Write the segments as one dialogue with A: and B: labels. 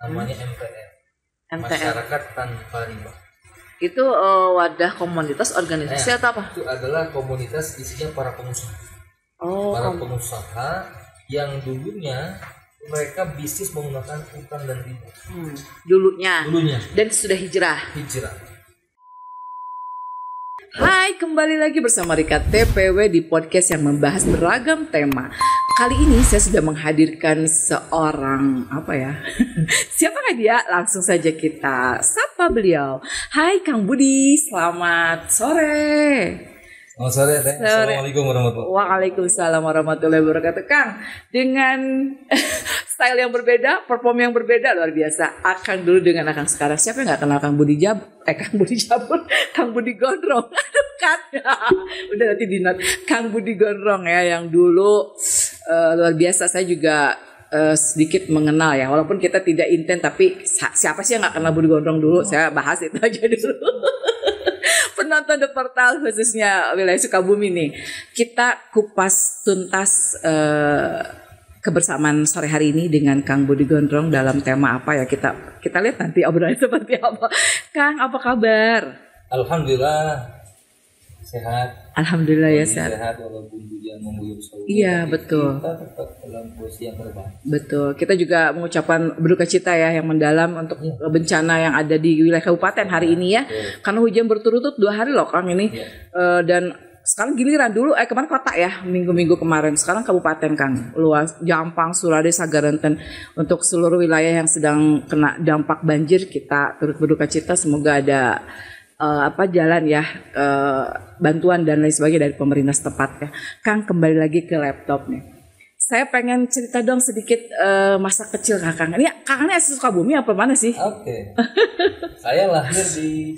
A: namanya MTR.
B: MTR.
A: Masyarakat Tanpa Riba.
B: Itu wadah komunitas organisasi atau apa?
A: Itu adalah komunitas isinya para pengusaha. Para pengusaha yang dulunya mereka bisnis menggunakan utang dan riba.
B: Dulunya. Dan sudah hijrah. Hai, kembali lagi bersama Rika TPW di podcast yang membahas beragam tema. Kali ini saya sudah menghadirkan seorang siapakah dia? Langsung saja kita sapa beliau. Hai Kang Budi, selamat sore.
A: Selamat sore, Teh. Assalamualaikum warahmatullahi wabarakatuh.
B: Waalaikumsalam warahmatullahi wabarakatuh. Kang, dengan style yang berbeda, perform yang berbeda, luar biasa. Akang dulu dengan Akang sekarang. Siapa yang gak kenal Kang Budi Jabur, Kang Budi Gondrong. Kan? Udah nanti di note. Kang Budi Gondrong ya, yang dulu luar biasa. Saya juga sedikit mengenal ya, walaupun kita tidak intens, tapi siapa sih yang gak kenal Budi Gondrong dulu? Saya bahas itu aja dulu. Penonton The Portal khususnya wilayah Sukabumi nih, kita kupas tuntas kebersamaan sore hari ini dengan Kang Budi Gondrong dalam tema apa ya, kita lihat nanti obrolan seperti apa. Kang, apa kabar?
A: Alhamdulillah sehat.
B: Alhamdulillah ya sehat.
A: Walaupun hujan mengguyur sore.
B: Iya betul.
A: Kita tetap dalam posisi yang terbaik.
B: Betul. Kita juga mengucapkan berduka cita ya yang mendalam untuk bencana yang ada di wilayah kabupaten hari ini ya. Karena hujan berturut-turut 2 hari loh Kang ini. Dan sekarang giliran dulu kemarin kota ya, minggu-minggu kemarin. Sekarang kabupaten Kang, luas Jampang, Surade, Sagaranten. Untuk seluruh wilayah yang sedang kena dampak banjir, kita turut berduka cita. Semoga ada jalan ya, bantuan dan lain sebagainya dari pemerintah setempat ya. Kang, kembali lagi ke laptop nih. Saya pengen cerita dong sedikit masa kecil Kakang. Ini Kakangnya asli Sukabumi apa mana sih?
A: Oke. Saya lahir di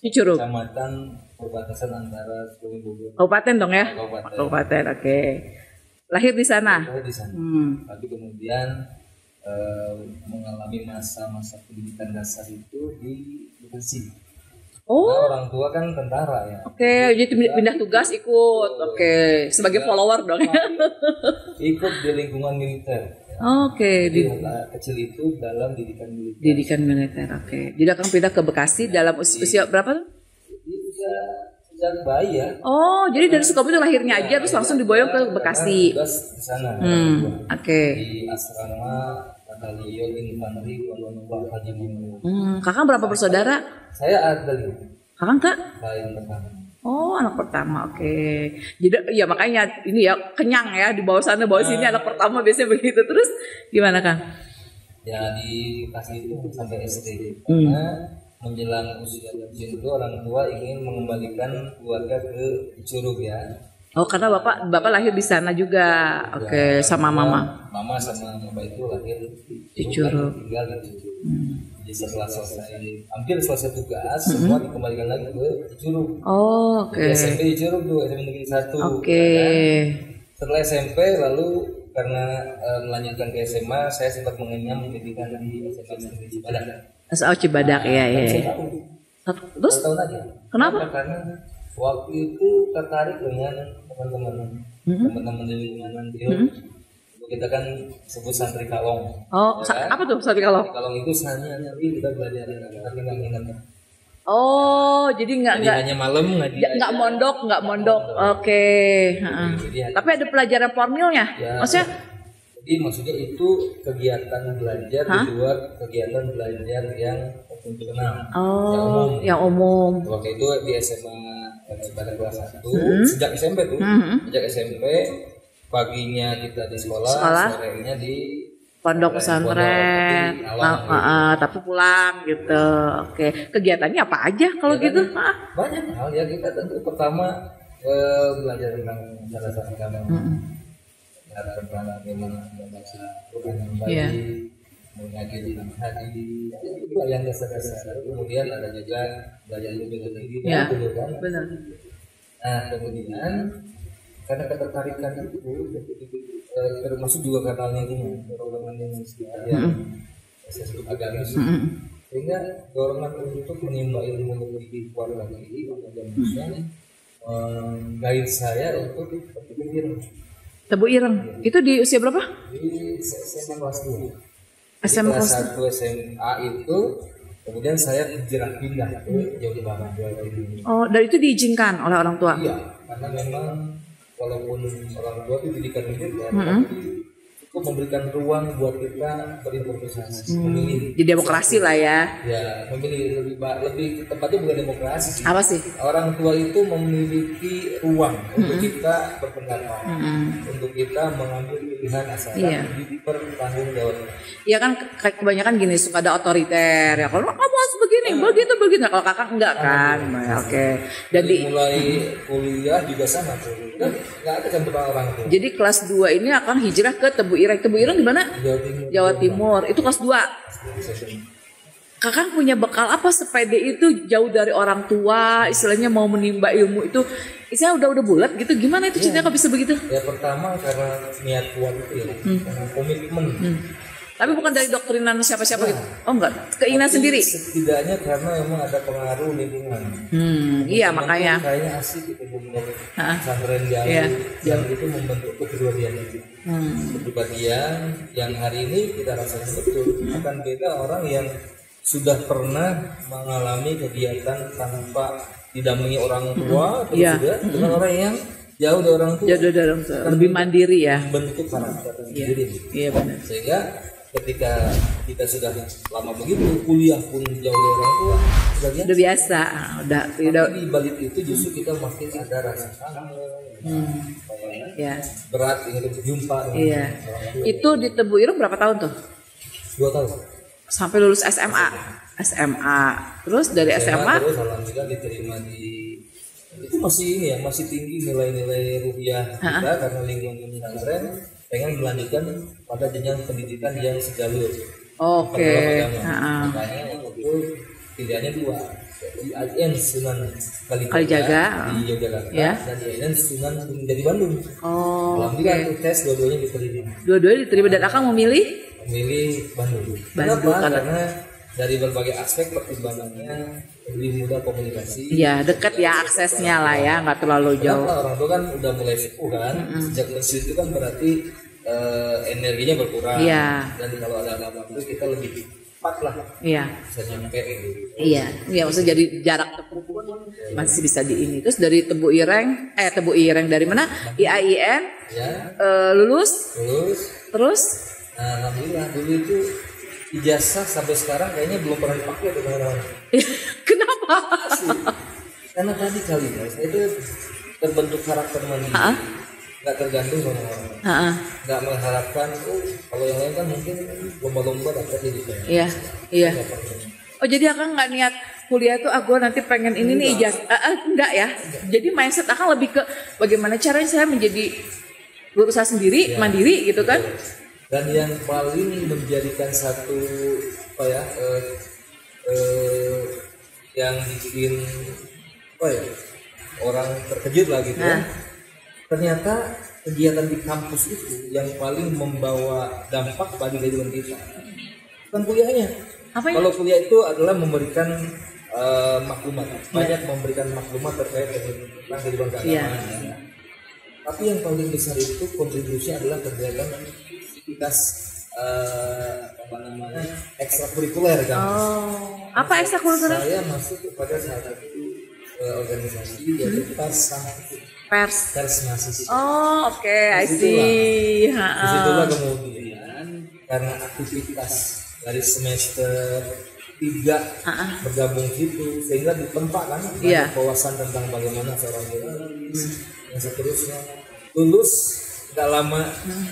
A: Cicurug. Kecamatan perbatasan antara Sukabumi Bogor.
B: Kabupaten dong ya? Kabupaten, oke. Lahir di sana?
A: Lahir di sana. Tapi kemudian mengalami masa-masa pendidikan dasar itu di Bekasi. Nah, orang tua kan tentara ya.
B: Oke, jadi pindah tugas ikut. Oke, sebagai follower dong.
A: Ikut di lingkungan militer.
B: Oke.
A: Jadi kecil itu dalam didikan militer.
B: Didikan militer, oke. Jadi akan pindah ke Bekasi dalam usia berapa tuh?
A: Sejak bayi ya.
B: Oh, jadi dari Sukabumi lahirnya aja terus langsung diboyong ke Bekasi.
A: Tugas di sana.
B: Oke.
A: Di asrama Batalion Infanteri Kolonel Haji Mimung.
B: Kakak berapa bersaudara?
A: Saya ada 5.
B: Kakak Kak?
A: Saya yang pertama.
B: Oh, anak pertama, oke. Jadi ya makanya ini ya kenyang ya, di bawah sana bawah sini anak pertama biasanya begitu. Terus gimana Kang?
A: Ya di Bekasi itu sampai SD. Karena menjelang usia pensiun itu orang tua ingin mengembalikan keluarga ke Cicurug ya.
B: Oh, karena bapak lahir di sana juga. Oke, sama mama.
A: Mama sama bapak itu lahir
B: di Cicurug.
A: Tinggal di Cicurug. Jadi setelah hampir selesai tugas, semua dikembalikan lagi ke Cicurug.
B: Oh, oke.
A: SMP Cicurug tuh, SMP Negeri 1.
B: Oke.
A: Setelah SMP lalu karena melanjutkan ke SMA, saya sempat mengenyam pendidikan di SMA Negeri Cibadak.
B: Cibadak ya. Terus?
A: Tahun aja.
B: Kenapa?
A: Karena waktu itu tertarik dengan teman-teman di lingkungan itu. Kita kan sebut santri kalong.
B: Oh, ya kan? Apa tuh santri kalong?
A: Kalong itu sehari kita belajar tapi nggak mengingat.
B: Oh, jadi
A: hanya malam
B: nggak mondok. Oke. Tapi ada pelajaran formilnya,
A: ya,
B: maksudnya?
A: Jadi maksudnya itu kegiatan belajar di luar kegiatan belajar yang konvensional.
B: Oh, yang umum.
A: Waktu itu di SMA pada kelas 1 sejak SMP tuh, sejak SMP paginya kita di sekolah, sorenya di
B: pondok pesantren, tapi pulang gitu. Oke, kegiatannya apa aja kalau gitu?
A: Banyak hal ya. Kita tentu pertama belajar tentang cara agama, cara bagaimana membaca Quran yang baik, mengaji tentang hadis, itu yang dasar-dasar. Kemudian ada juga belajar lebih tinggi, kan?
B: Benar.
A: Nah, kemudian karena ketertarikan itu termasuk juga karena lingkungan, dorongan yang saya sebut agamis, sehingga dorongan untuk menimba ilmu lebih kuat lagi, guide saya untuk berpikir.
B: Tebu Ireng, itu di usia berapa?
A: Di SMA kelas 2. Jadi kelas 1 SMA itu kemudian saya hijrah pindah ke Jawa Barat.
B: Oh, dan itu diizinkan oleh orang tua?
A: Iya, karena memang walaupun orang tua itu didikan militer, cukup memberikan ruang buat kita berimprovisasi, memilih.
B: Di demokrasi lah ya.
A: Ya, memilih lebih tepatnya bukan demokrasi sih.
B: Apa sih?
A: Orang tua itu memiliki ruang untuk kita berpendapat, untuk kita mengambil pilihan asalkan dipertanggungjawabkan.
B: Iya kan kebanyakan gini suka ada otoriter ya. Kalau kamu harus begini, begitu. Nah, kalau kakak enggak kan. Nah, oke.
A: Jadi mulai kuliah juga sama tuh. Dan nggak ada campur orang tuh.
B: Jadi kelas 2 ini akan hijrah ke Tebu Ireng. Tebu Ireng di mana? Jawa Timur. Itu kelas 2. Kakak punya bekal apa sepede itu jauh dari orang tua, istilahnya mau menimba ilmu itu, istilahnya udah bulat gitu. Gimana itu ceritanya kok bisa begitu?
A: Ya pertama karena niat kuat itu ya, karena komitmen.
B: Tapi bukan dari doktrinan siapa-siapa gitu. Oh enggak, keinginan sendiri.
A: Setidaknya karena memang ada pengaruh lingkungan.
B: Iya makanya.
A: Kayaknya asik itu pesantren Jalu yang itu membentuk kepribadian itu. Kepribadian yang hari ini kita rasakan betul akan beda orang yang sudah pernah mengalami kegiatan tanpa didampingi orang tua, terus juga dengan orang yang jauh dari orang tua.
B: Jauh dari orang tua, lebih mandiri ya.
A: Bentuk karakter sendiri.
B: Iya benar.
A: Sehingga ketika kita sudah lama begitu, kuliah pun jauh dari orang tua,
B: udah biasa. Udah.
A: Di balik itu justru kita makin ada rasa kangen.
B: Ya.
A: Berat ingin berjumpa.
B: Iya. Itu di Tebu Ireng berapa tahun tuh?
A: 2 tahun.
B: Sampai lulus SMA. Terus dari SMA
A: terus alhamdulillah diterima di itu masih ini ya, masih tinggi nilai-nilai rupiah kita karena lingkungan pesantren pengen melanjutkan pada jenjang pendidikan yang sejalur.
B: Oke.
A: Makanya waktu itu pilihannya 2, di IAIN Sunan
B: Kalijaga
A: di Yogyakarta dan di IAIN Sunan dari Bandung. Alhamdulillah tes dua-duanya diterima.
B: Dua-duanya diterima dan akan memilih
A: Bandung. Kenapa? Karena dari berbagai aspek pertimbangannya lebih mudah komunikasi.
B: Iya, dekat ya aksesnya lah ya, nggak terlalu jauh.
A: Kenapa? Orang tua kan udah mulai sepuh kan, sejak usia itu kan berarti energinya berkurang.
B: Iya.
A: Dan kalau ada apa itu kita lebih cepat lah.
B: Iya.
A: Bisa nyampe gitu.
B: Iya, maksudnya jadi jarak tempuh pun masih bisa di ini. Terus dari Tebu Ireng dari mana? IAIN.
A: Ya.
B: Lulus. Terus?
A: Nah, alhamdulillah dulu itu ijazah sampai sekarang kayaknya belum pernah dipakai tuh teman-teman.
B: Kenapa?
A: Karena tadi kali ya, saya itu terbentuk karakter mandiri. Nggak tergantung sama orang. Nggak mengharapkan, kalau yang lain kan mungkin lomba-lomba dapat jadi.
B: Iya. Oh jadi Akang nggak niat kuliah tuh gue nanti pengen ini nih ijazah. Enggak ya. Jadi mindset Akang lebih ke bagaimana caranya saya menjadi berusaha sendiri, mandiri gitu kan.
A: Dan yang paling menjadikan satu yang bikin orang terkejut lah gitu ya. Ternyata kegiatan di kampus itu yang paling membawa dampak bagi kehidupan kita bukan kuliahnya. Kalau kuliah itu adalah memberikan maklumat, banyak memberikan maklumat terkait tentang kehidupan keagamaan. Tapi yang paling besar itu kontribusi adalah kegiatan aktivitas ekstrakurikuler kan.
B: Apa ekstrakurikuler?
A: Saya masuk kepada salah satu organisasi yaitu Pers mahasiswa.
B: Oke, I see.
A: Disitulah kemudian karena aktivitas dari semester 3 bergabung situ sehingga ditempa kan banyak wawasan tentang bagaimana seorang jurnalis dan seterusnya. Lulus tidak lama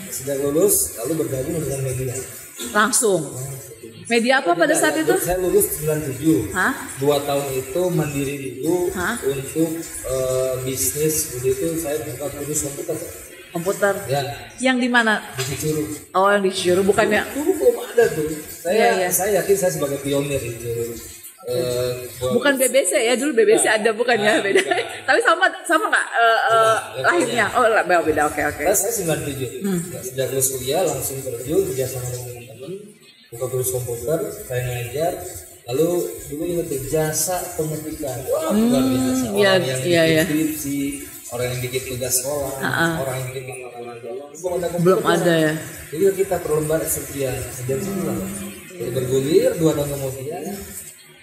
A: sudah lulus lalu bergabung dengan media
B: langsung. Media apa pada saat itu?
A: Saya lulus 97. 2 tahun itu mandiri dulu untuk bisnis. Begitu saya buka kursus komputer. Ya.
B: Yang di mana?
A: Di Cicurug.
B: Oh, yang di Cicurug bukannya?
A: Dulu belum ada tuh. Saya yakin saya sebagai pionir di Cicurug.
B: Bukan BBC ya, dulu BBC ada bukannya beda. Tapi sama nggak lahirnya? Oh beda. Oke.
A: Saya 97. Sejak lulus kuliah langsung terjun kerja sama dengan teman-teman. Buka kursus komputer, saya ngajar. Lalu dulu ingat jasa pengetikan. Luar biasa. Orang yang bikin skripsi, orang yang bikin tugas sekolah, orang yang bikin laporan doang.
B: Belum ada ya.
A: Jadi kita perlombaan sekian sejam sebulan. Jadi bergulir 2 tahun kemudian.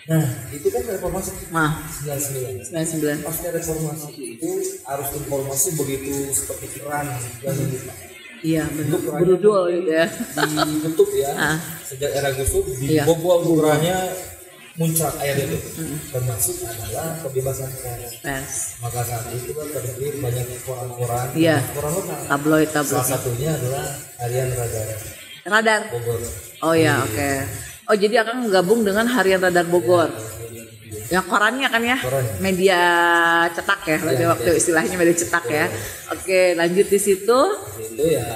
A: Nah, itu kan reformasi 99. Pasca reformasi itu arus informasi begitu seperti keran yang membuka.
B: Iya, bentuk berudul gitu ya.
A: Ditutup ya. Sejak era Gus Dur dibobol bukurannya muncrat air itu. Termasuk adalah kebebasan pers. Maka saat itu kan terbit banyak koran-koran, koran lokal.
B: Tabloid.
A: Salah satunya adalah Harian
B: Radar
A: Bogor.
B: Oh ya, oke. Oh, jadi akan gabung dengan Harian Radar Bogor. Yang korannya kan ya, media cetak ya, waktu istilahnya media cetak ya. Oke, lanjut di situ.
A: Itu ya,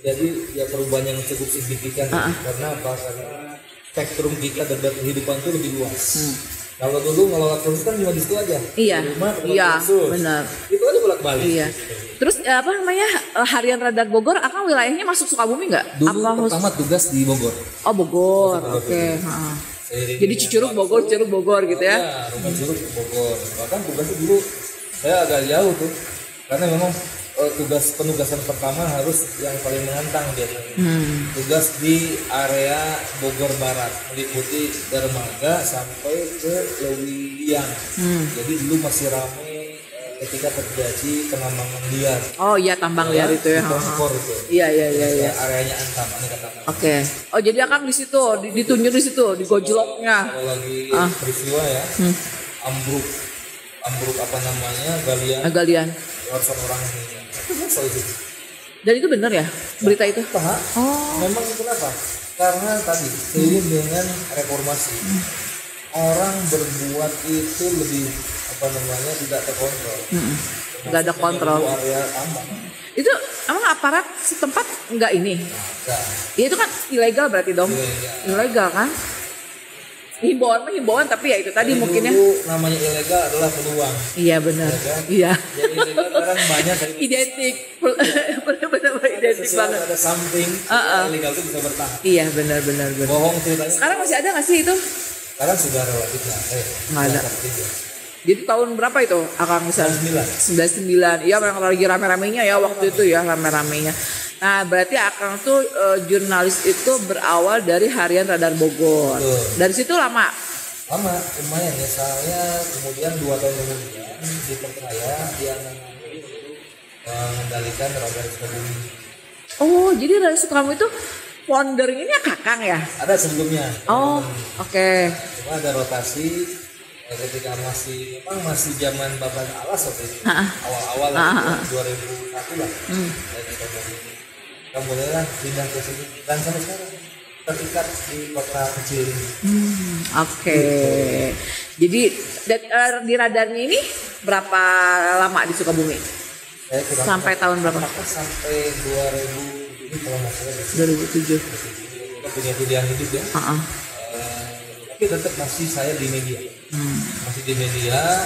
A: jadi ya perubahan yang cukup signifikan. Karena apa? Karena spektrum kita dan kehidupan itu lebih luas. Kalau dulu ngelola kursus kan cuma di situ aja.
B: Iya,
A: kursus.
B: Benar.
A: Itu aja bolak-balik.
B: Iya. Terus apa namanya, Harian Radar Bogor, akan wilayahnya masuk Sukabumi nggak?
A: Dulu pertama tugas di Bogor.
B: Oh, Bogor. Oke. Jadi Cicurug Bogor gitu ya?
A: Iya, rumah Curug Bogor. Bahkan tugasnya dulu saya agak jauh tuh, karena memang penugasan pertama harus yang paling menantang biasanya. Tugas di area Bogor Barat, meliputi Dermaga sampai ke Lewiliang. Jadi dulu masih ramai ketika terjadi penambangan liar.
B: Oh iya, tambang liar itu ya. Iya.
A: Areanya Antam,
B: Oke. Oh, jadi akan di situ, ditunjuk di situ, di gojloknya.
A: Kalau lagi peristiwa ya, ambruk apa namanya, galian. Ratusan orang ini.
B: Dan itu benar ya berita itu?
A: Memang kenapa? Karena tadi seiring dengan reformasi, orang berbuat itu lebih tidak terkontrol.
B: Nggak ada kontrol.
A: Area tambang.
B: Itu emang aparat setempat nggak ini? Ya itu kan ilegal berarti dong. Ilegal kan? Himbauan tapi ya itu tadi mungkin ya.
A: Namanya ilegal adalah peluang.
B: Iya benar. Iya.
A: Jadi ilegal sekarang banyak.
B: Identik. Benar-benar identik banget.
A: Ada something ilegal itu bisa bertahan.
B: Iya benar.
A: Bohong ceritanya.
B: Sekarang masih ada nggak sih itu?
A: Sekarang sudah relatif
B: nggak ada. Jadi tahun berapa itu Akang misalnya? 99. Iya, memang lagi rame-ramenya ya waktu itu ya, rame-ramenya. Nah, berarti Akang tuh jurnalis itu berawal dari Harian Radar Bogor. Dari situ lama?
A: Lama, lumayan ya. Saya kemudian 2 tahun kemudian dipercaya yang mengendalikan Radar Sukabumi.
B: Oh, jadi Radar Sukabumi itu founder ini Kakang ya?
A: Ada sebelumnya.
B: Oh, oke.
A: Cuma ada rotasi. Ketika masih zaman Bapak Alas waktu itu, awal-awal 2001 lah, kemudian pindah ke sini dan sampai sekarang terikat di kota kecil ini.
B: Oke. Jadi di radarnya ini berapa lama di Sukabumi? Sampai tahun berapa?
A: Sampai 2007 kalau nggak salah.
B: 2007.
A: Kita punya pilihan hidup ya. Tapi tetap masih saya di media. Masih di media,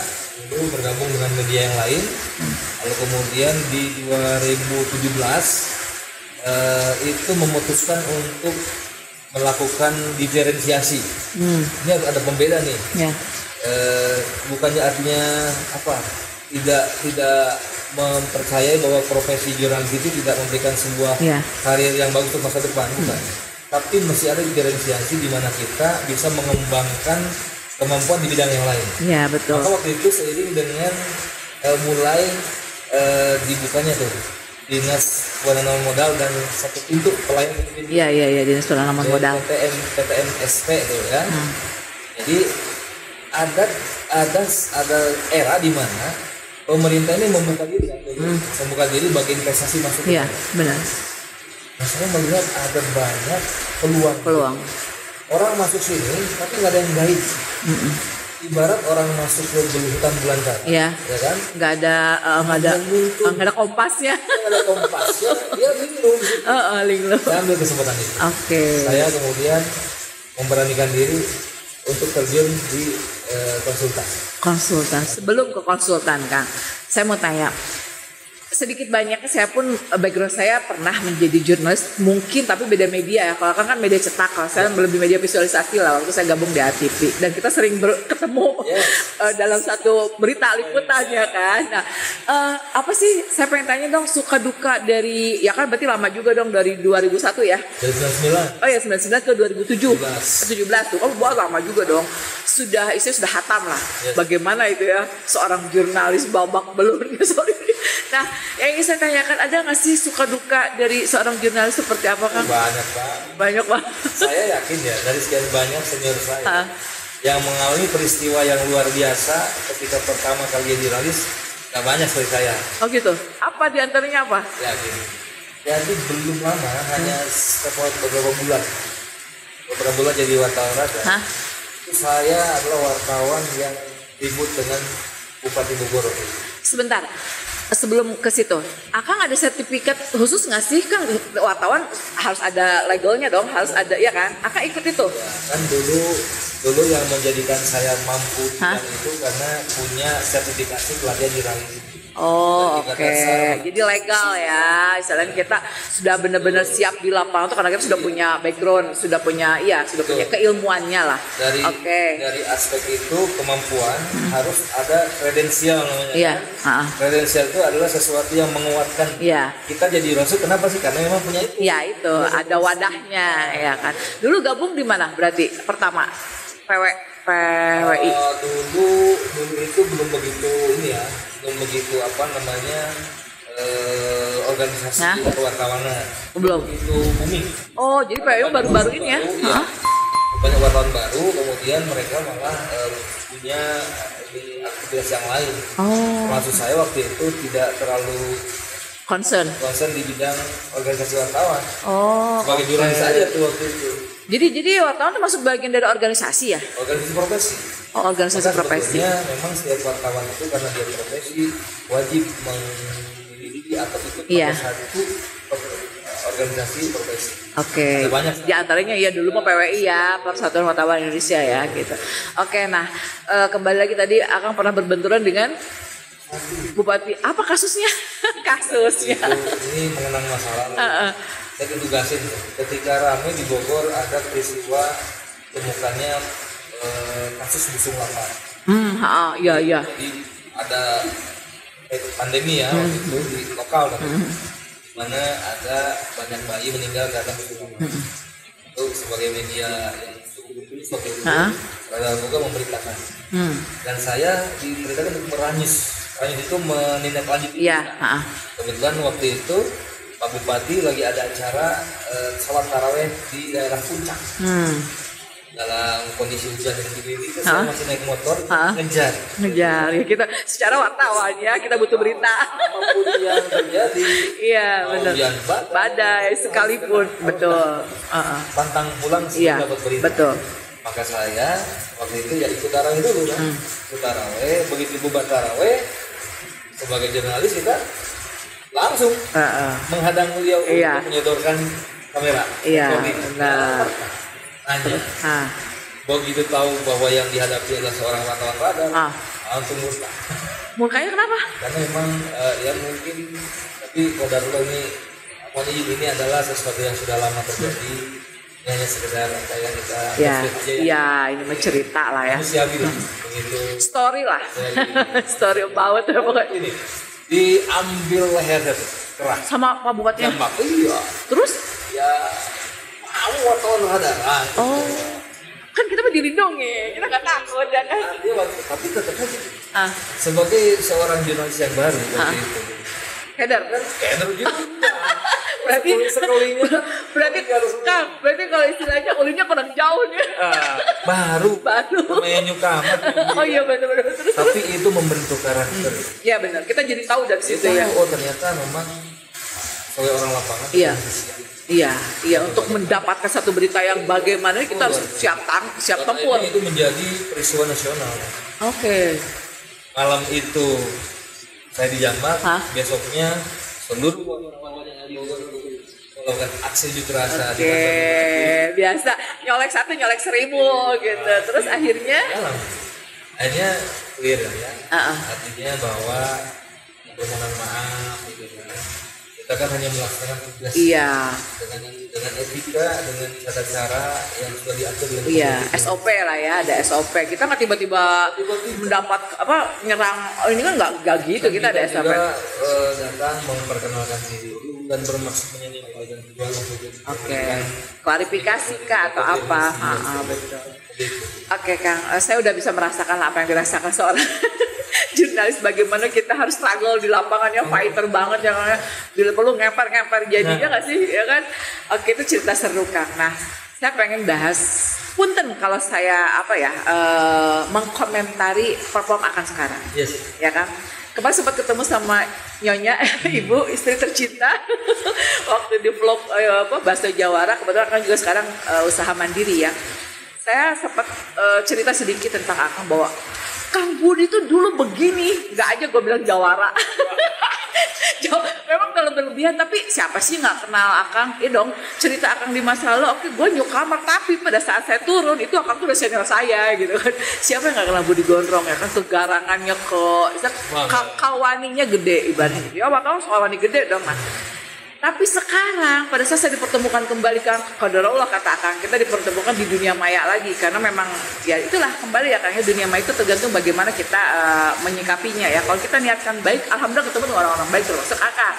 A: dulu bergabung dengan media yang lain. Lalu kemudian di 2017 itu memutuskan untuk melakukan diferensiasi. Ini ada pembeda nih. Bukannya artinya apa? Tidak mempercayai bahwa profesi jurnalis itu tidak memberikan sebuah karir yang bagus untuk masa depan, bukan. Tapi masih ada diferensiasi di mana kita bisa mengembangkan kemampuan di bidang yang lain.
B: Iya, betul.
A: Maka waktu itu seiring dengan mulai dibukanya tuh Dinas Penanaman Modal dan satu pintu pelayanan.
B: Iya, Dinas Penanaman Modal.
A: PTM SP itu ya. Jadi ada era di mana pemerintah ini membuka diri bagi investasi masuk.
B: Iya, benar.
A: Saya melihat ada banyak peluang. Orang masuk sini tapi nggak ada yang baik. Ibarat orang masuk ke hutan belantara, ya kan? Nggak ada kompasnya. Nggak ada kompasnya, dia linglung.
B: Linglung.
A: Saya ambil kesempatan itu.
B: Oke.
A: Saya kemudian memberanikan diri untuk terjun di konsultan.
B: Sebelum ke konsultan, Kang, saya mau tanya. Sedikit banyaknya saya pun background saya pernah menjadi jurnalis mungkin tapi beda media ya. Kalau kan media cetak, kalau saya lebih media visualisasi lah waktu saya gabung di ATV dan kita sering ketemu dalam satu berita liputan ya kan. Nah, Apa sih? Saya pengen tanya dong suka duka dari ya kan berarti lama juga dong dari 2001 ya?
A: Dari 99.
B: Oh ya 99 ke 2007. 17 tuh. Oh buat lama juga dong. Sudah hatam lah.
A: Yes.
B: Bagaimana itu ya seorang jurnalis babak belur sorry. Nah, yang ingin saya tanyakan ada nggak sih suka duka dari seorang jurnalis seperti apa kan?
A: Banyak Pak.
B: Banyak banget.
A: Saya yakin ya dari sekian banyak senior saya yang mengalami peristiwa yang luar biasa ketika pertama kali jadi jurnalis, nggak banyak seperti saya.
B: Oh gitu. Apa diantaranya apa?
A: Yakin. Jadi belum lama, hanya beberapa bulan jadi wartawan raga. Saya adalah wartawan yang ribut dengan Bupati Bogor.
B: Sebentar, sebelum ke situ, Akang ada sertifikat khusus nggak sih? Kan wartawan harus ada legalnya dong, harus ada ya kan? Akang ikut itu?
A: Ya, kan dulu yang menjadikan saya mampu itu karena punya sertifikasi pelatihan jurnalis.
B: Oh oke, jadi legal ya. Misalnya kita sudah benar-benar siap di lapangan itu karena kita sudah punya background, sudah punya keilmuannya lah.
A: Dari aspek itu kemampuan harus ada kredensial namanya.
B: Iya.
A: Kredensial itu adalah sesuatu yang menguatkan.
B: Iya.
A: Kita jadi rasul kenapa sih? Karena memang punya itu.
B: Ya itu ada wadahnya ya kan. Dulu gabung di mana? Berarti pertama PWI.
A: Dulu itu belum begitu organisasi kewartawanan.
B: Belum.
A: Itu booming.
B: Oh, jadi PWI baru-baru ini ya?
A: Banyak wartawan baru, kemudian mereka malah punya aktivitas yang lain. Maksud saya waktu itu tidak terlalu
B: concern
A: di bidang organisasi wartawan. Sebagai jurnalis saja tuh waktu itu.
B: Jadi wartawan itu masuk bagian dari organisasi ya?
A: Organisasi profesi.
B: Oh, organisasi profesi.
A: Memang setiap wartawan itu karena dia profesi wajib memiliki atau ikut satu organisasi profesi.
B: Oke. Di antaranya ya dulu mah PWI ya, Persatuan Wartawan Indonesia ya gitu. Oke, nah kembali lagi tadi Akang pernah berbenturan dengan Bupati. Apa kasusnya?
A: Ini mengenang masalah. Saya ditugasin ketika ramai di Bogor ada peristiwa temukannya kasus busung lapar.
B: Iya.
A: Jadi ada pandemi ya waktu itu di lokal kan, di mana ada banyak bayi meninggal karena busung lapar. Itu sebagai media yang cukup ditulis waktu itu, Radar Boga memberitakan. Dan saya diberitakan untuk meranyus itu menindaklanjuti.
B: Iya.
A: Kebetulan waktu itu Pak Bupati lagi ada acara sholat taraweh di daerah Puncak. Dalam kondisi hujan yang begini, saya masih naik motor ngejar
B: ya kita secara wartawan ya kita butuh berita
A: apapun yang terjadi.
B: Iya benar.
A: Hujan
B: badai sekalipun betul.
A: Pantang pulang sebelum dapat berita.
B: Betul.
A: Maka saya waktu itu ya ikut taraweh dulu kan. Ikut taraweh, begitu bubar taraweh sebagai jurnalis kita langsung menghadang beliau untuk menyodorkan kamera.
B: Iya, benar.
A: Nanya. Begitu tahu bahwa yang dihadapi adalah seorang wartawan radar, langsung murka.
B: Murkanya kenapa?
A: Karena memang ya mungkin tapi qadarullah ini adalah sesuatu yang sudah lama terjadi. Ini hanya sekedar kayak kita
B: ini mencerita lah ya.
A: Manusiawi lah, begitu.
B: Story lah. Story about pokoknya
A: ini. Diambil leher keras
B: sama Pak Bupati.
A: Iya.
B: Terus?
A: Ya, kamu wartawan radar.
B: Kan kita mah dilindungi, kita nggak takut ya kan?
A: Tapi tetap aja. Sebagai seorang jurnalis yang baru waktu itu.
B: Keder
A: juga.
B: berarti kalau istilahnya kulinya kurang jauh nih.
A: Baru. Namanya nyukamat.
B: Oh iya benar.
A: Tapi itu membentuk karakter.
B: Iya benar. Kita jadi tahu dari situ ya.
A: Oh ternyata memang sebagai orang lapangan.
B: Iya, untuk mendapatkan satu berita yang bagaimana kita harus siap tempur.
A: Itu menjadi peristiwa nasional.
B: Oke.
A: Malam itu saya di Jamak, besoknya seluruh wartawan yang ada di Bogor melakukan aksi unjuk rasa.
B: Oke, biasa nyolek 1 nyolek 1000 gitu. Terus akhirnya
A: clear ya. Artinya bahwa permohonan maaf gitu kan. Kita kita kan hanya melaksanakan tugas.
B: Iya.
A: Dengan etika, dengan tata cara yang sudah diatur.
B: Iya, SOP lah ya, ada SOP. Kita nggak tiba-tiba mendapat nyerang. Ini kan nggak gitu, kita ada SOP.
A: Juga datang memperkenalkan diri dan bermaksud menyampaikan tujuan untuk.
B: Oke. Klarifikasi kah atau apa? Betul. Oke Kang, saya udah bisa merasakan apa yang dirasakan seorang jurnalis, bagaimana kita harus struggle di lapangannya, fighter banget, jangan bila perlu ngeper jadinya nggak sih, ya kan? Oke, itu cerita seru Kang. Nah, saya pengen bahas, punten kalau saya mengkomentari perform akan sekarang,
A: yes.
B: Ya kan? Kemarin sempat ketemu sama Nyonya, ibu istri tercinta, waktu di vlog Bakso Jawara, kebetulan kan juga sekarang usaha mandiri ya. Saya sempat cerita sedikit tentang Akang bahwa Kang Budi itu dulu begini, nggak aja gue bilang Jawara. Memang kalau berlebihan, tapi siapa sih nggak kenal Akang? Iya dong, cerita Akang di masa lalu. Oke, gue newcomer, tapi pada saat saya turun itu Akang tuh udah senior saya gitu kan. Siapa yang nggak kenal Budi Gondrong ya kan? Kegarangannya kok, kawaninya gede ibaratnya. Ya bakal kawani gede dong kan. Tapi sekarang pada saat saya dipertemukan kembali kan, qadarullah kata Akang, kita dipertemukan di dunia maya lagi, karena memang ya itulah kembali ya Kang, dunia maya itu tergantung bagaimana kita menyikapinya ya. Kalau kita niatkan baik, alhamdulillah ketemu dengan orang-orang baik termasuk Akang.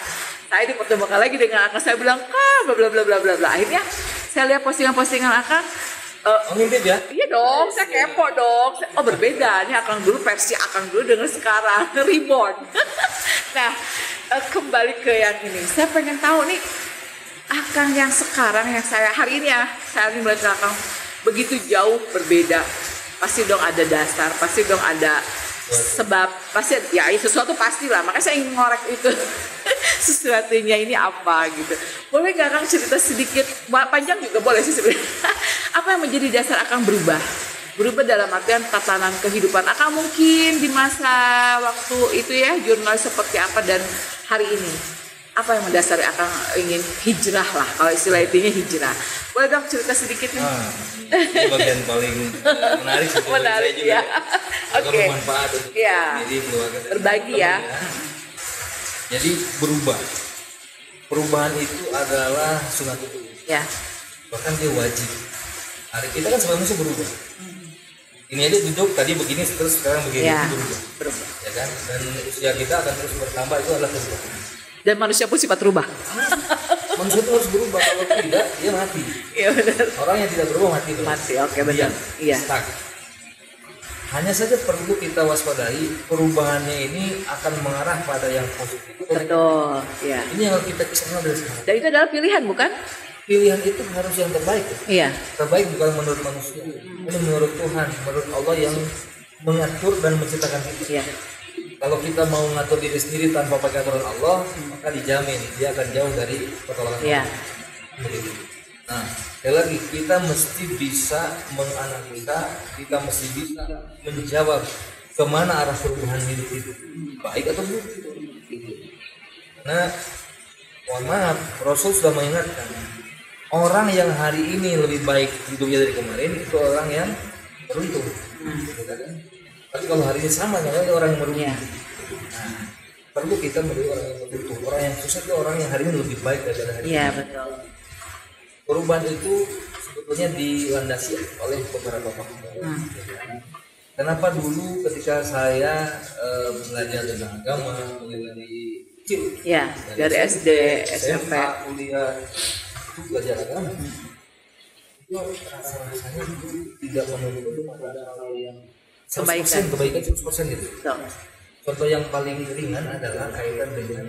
B: Saya dipertemukan lagi dengan Akang, saya bilang bla bla bla bla bla bla. Akhirnya saya lihat postingan-postingan Akang.
A: Ngintip ya?
B: Iya dong, saya kepo dong. Oh berbeda, ini Akang dulu, versi Akang dulu dengan sekarang reborn. Nah, kembali ke yang ini, saya pengen tahu nih Akang yang sekarang, yang saya hari ini ya, saya ini melihat Akang begitu jauh berbeda. Pasti dong ada dasar, pasti dong ada sebab, pasti ya sesuatu pastilah. Makanya saya ingin ngorek itu sesuatunya ini apa gitu. Boleh nggak Akang cerita sedikit, panjang juga boleh sih sebenarnya. Apa yang menjadi dasar Akang berubah dalam artian tatanan kehidupan Akang mungkin di masa waktu itu ya, jurnalis seperti apa, dan hari ini apa yang mendasari Akang ingin hijrah lah, kalau istilah itunya hijrah. Boleh dong cerita sedikit nih?
A: Ini bagian paling menarik sebetulnya.
B: Menarik ya. Oke.
A: Bermanfaat untuk diri, keluarga,
B: berbagi ya.
A: Jadi perubahan itu adalah sunatullah.
B: Ya.
A: Bahkan dia wajib. Hari kita kan sebagai manusia berubah. Ini aja duduk tadi begini, terus sekarang begini,
B: ya,
A: itu berubah. Ya kan? Dan usia kita akan terus bertambah, itu adalah perubahan.
B: Dan manusia pun sifat berubah.
A: Manusia itu harus berubah, kalau tidak dia mati.
B: Iya benar.
A: Orang yang tidak berubah mati terus.
B: Mati, oke benar. Iya.
A: Stuck. Hanya saja perlu kita waspadai, perubahannya ini akan mengarah pada yang positif.
B: Betul, ya.
A: Ini yang kita kesana dari sekarang.
B: Dan itu adalah pilihan, bukan?
A: Pilihan itu harus yang terbaik.
B: Iya.
A: Terbaik bukan menurut manusia, ini menurut Tuhan, menurut Allah yang mengatur dan menciptakan kita.
B: Iya.
A: Kalau kita mau ngatur diri sendiri tanpa pakai aturan Allah, maka dijamin dia akan jauh dari pertolongan Allah. Nah, sekali lagi kita mesti bisa menganalisa, kita mesti bisa menjawab kemana arah perubahan hidup itu, baik atau buruk. Nah, mohon maaf, Rasul sudah mengingatkan, orang yang hari ini lebih baik hidupnya dari kemarin itu orang yang beruntung. Tapi kalau hari ini sama, namanya orang yang merugi. Nah, perlu kita menjadi orang yang beruntung. Orang yang sukses itu orang yang hari ini lebih baik daripada hari ini.
B: Iya betul.
A: Perubahan itu sebetulnya dilandasi oleh beberapa faktor. Kenapa dulu ketika saya belajar tentang agama, mulai dari kecil,
B: ya, dari SD, SMP,
A: kuliah, itu belajar agama. Itu rasanya tidak menuntut pada hal yang 100% kebaikan 100% gitu. Contoh yang paling ringan adalah kaitan dengan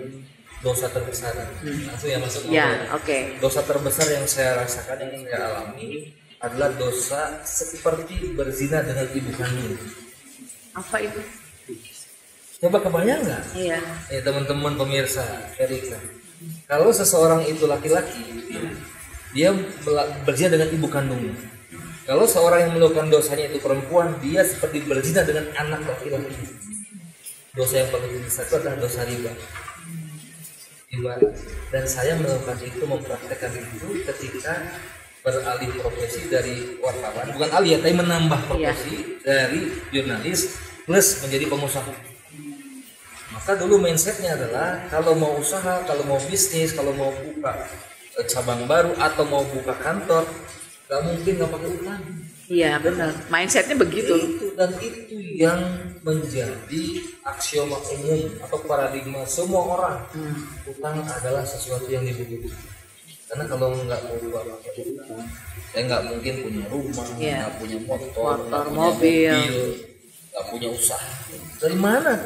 A: dosa terbesar. Langsung ya masuk.
B: Ya, oke.
A: Dosa terbesar yang saya rasakan, yang saya alami adalah dosa seperti berzina dengan ibu kandung.
B: Apa itu?
A: Coba kebayang nggak?
B: Iya.
A: Teman-teman pemirsa, Erika. Kalau seseorang itu laki-laki, dia berzina dengan ibu kandungnya. Kalau seorang yang melakukan dosanya itu perempuan, dia seperti berzina dengan anak laki-laki. Dosa yang paling besar itu adalah dosa riba. Dan saya melakukan itu, mempraktekkan itu ketika beralih profesi dari wartawan, bukan alih ya, tapi menambah profesi dari jurnalis plus menjadi pengusaha. Maka dulu mindsetnya adalah kalau mau usaha, kalau mau bisnis, kalau mau buka cabang baru atau mau buka kantor, nggak mungkin nggak pakai utang.
B: Iya benar, mindsetnya begitu.
A: Dan itu yang menjadi aksioma umum atau paradigma semua orang. Utang adalah sesuatu yang dibutuhkan. Karena kalau nggak mau pakai utang, saya nggak mungkin punya rumah, nggak punya motor,
B: mobil,
A: nggak punya usaha. Dari mana?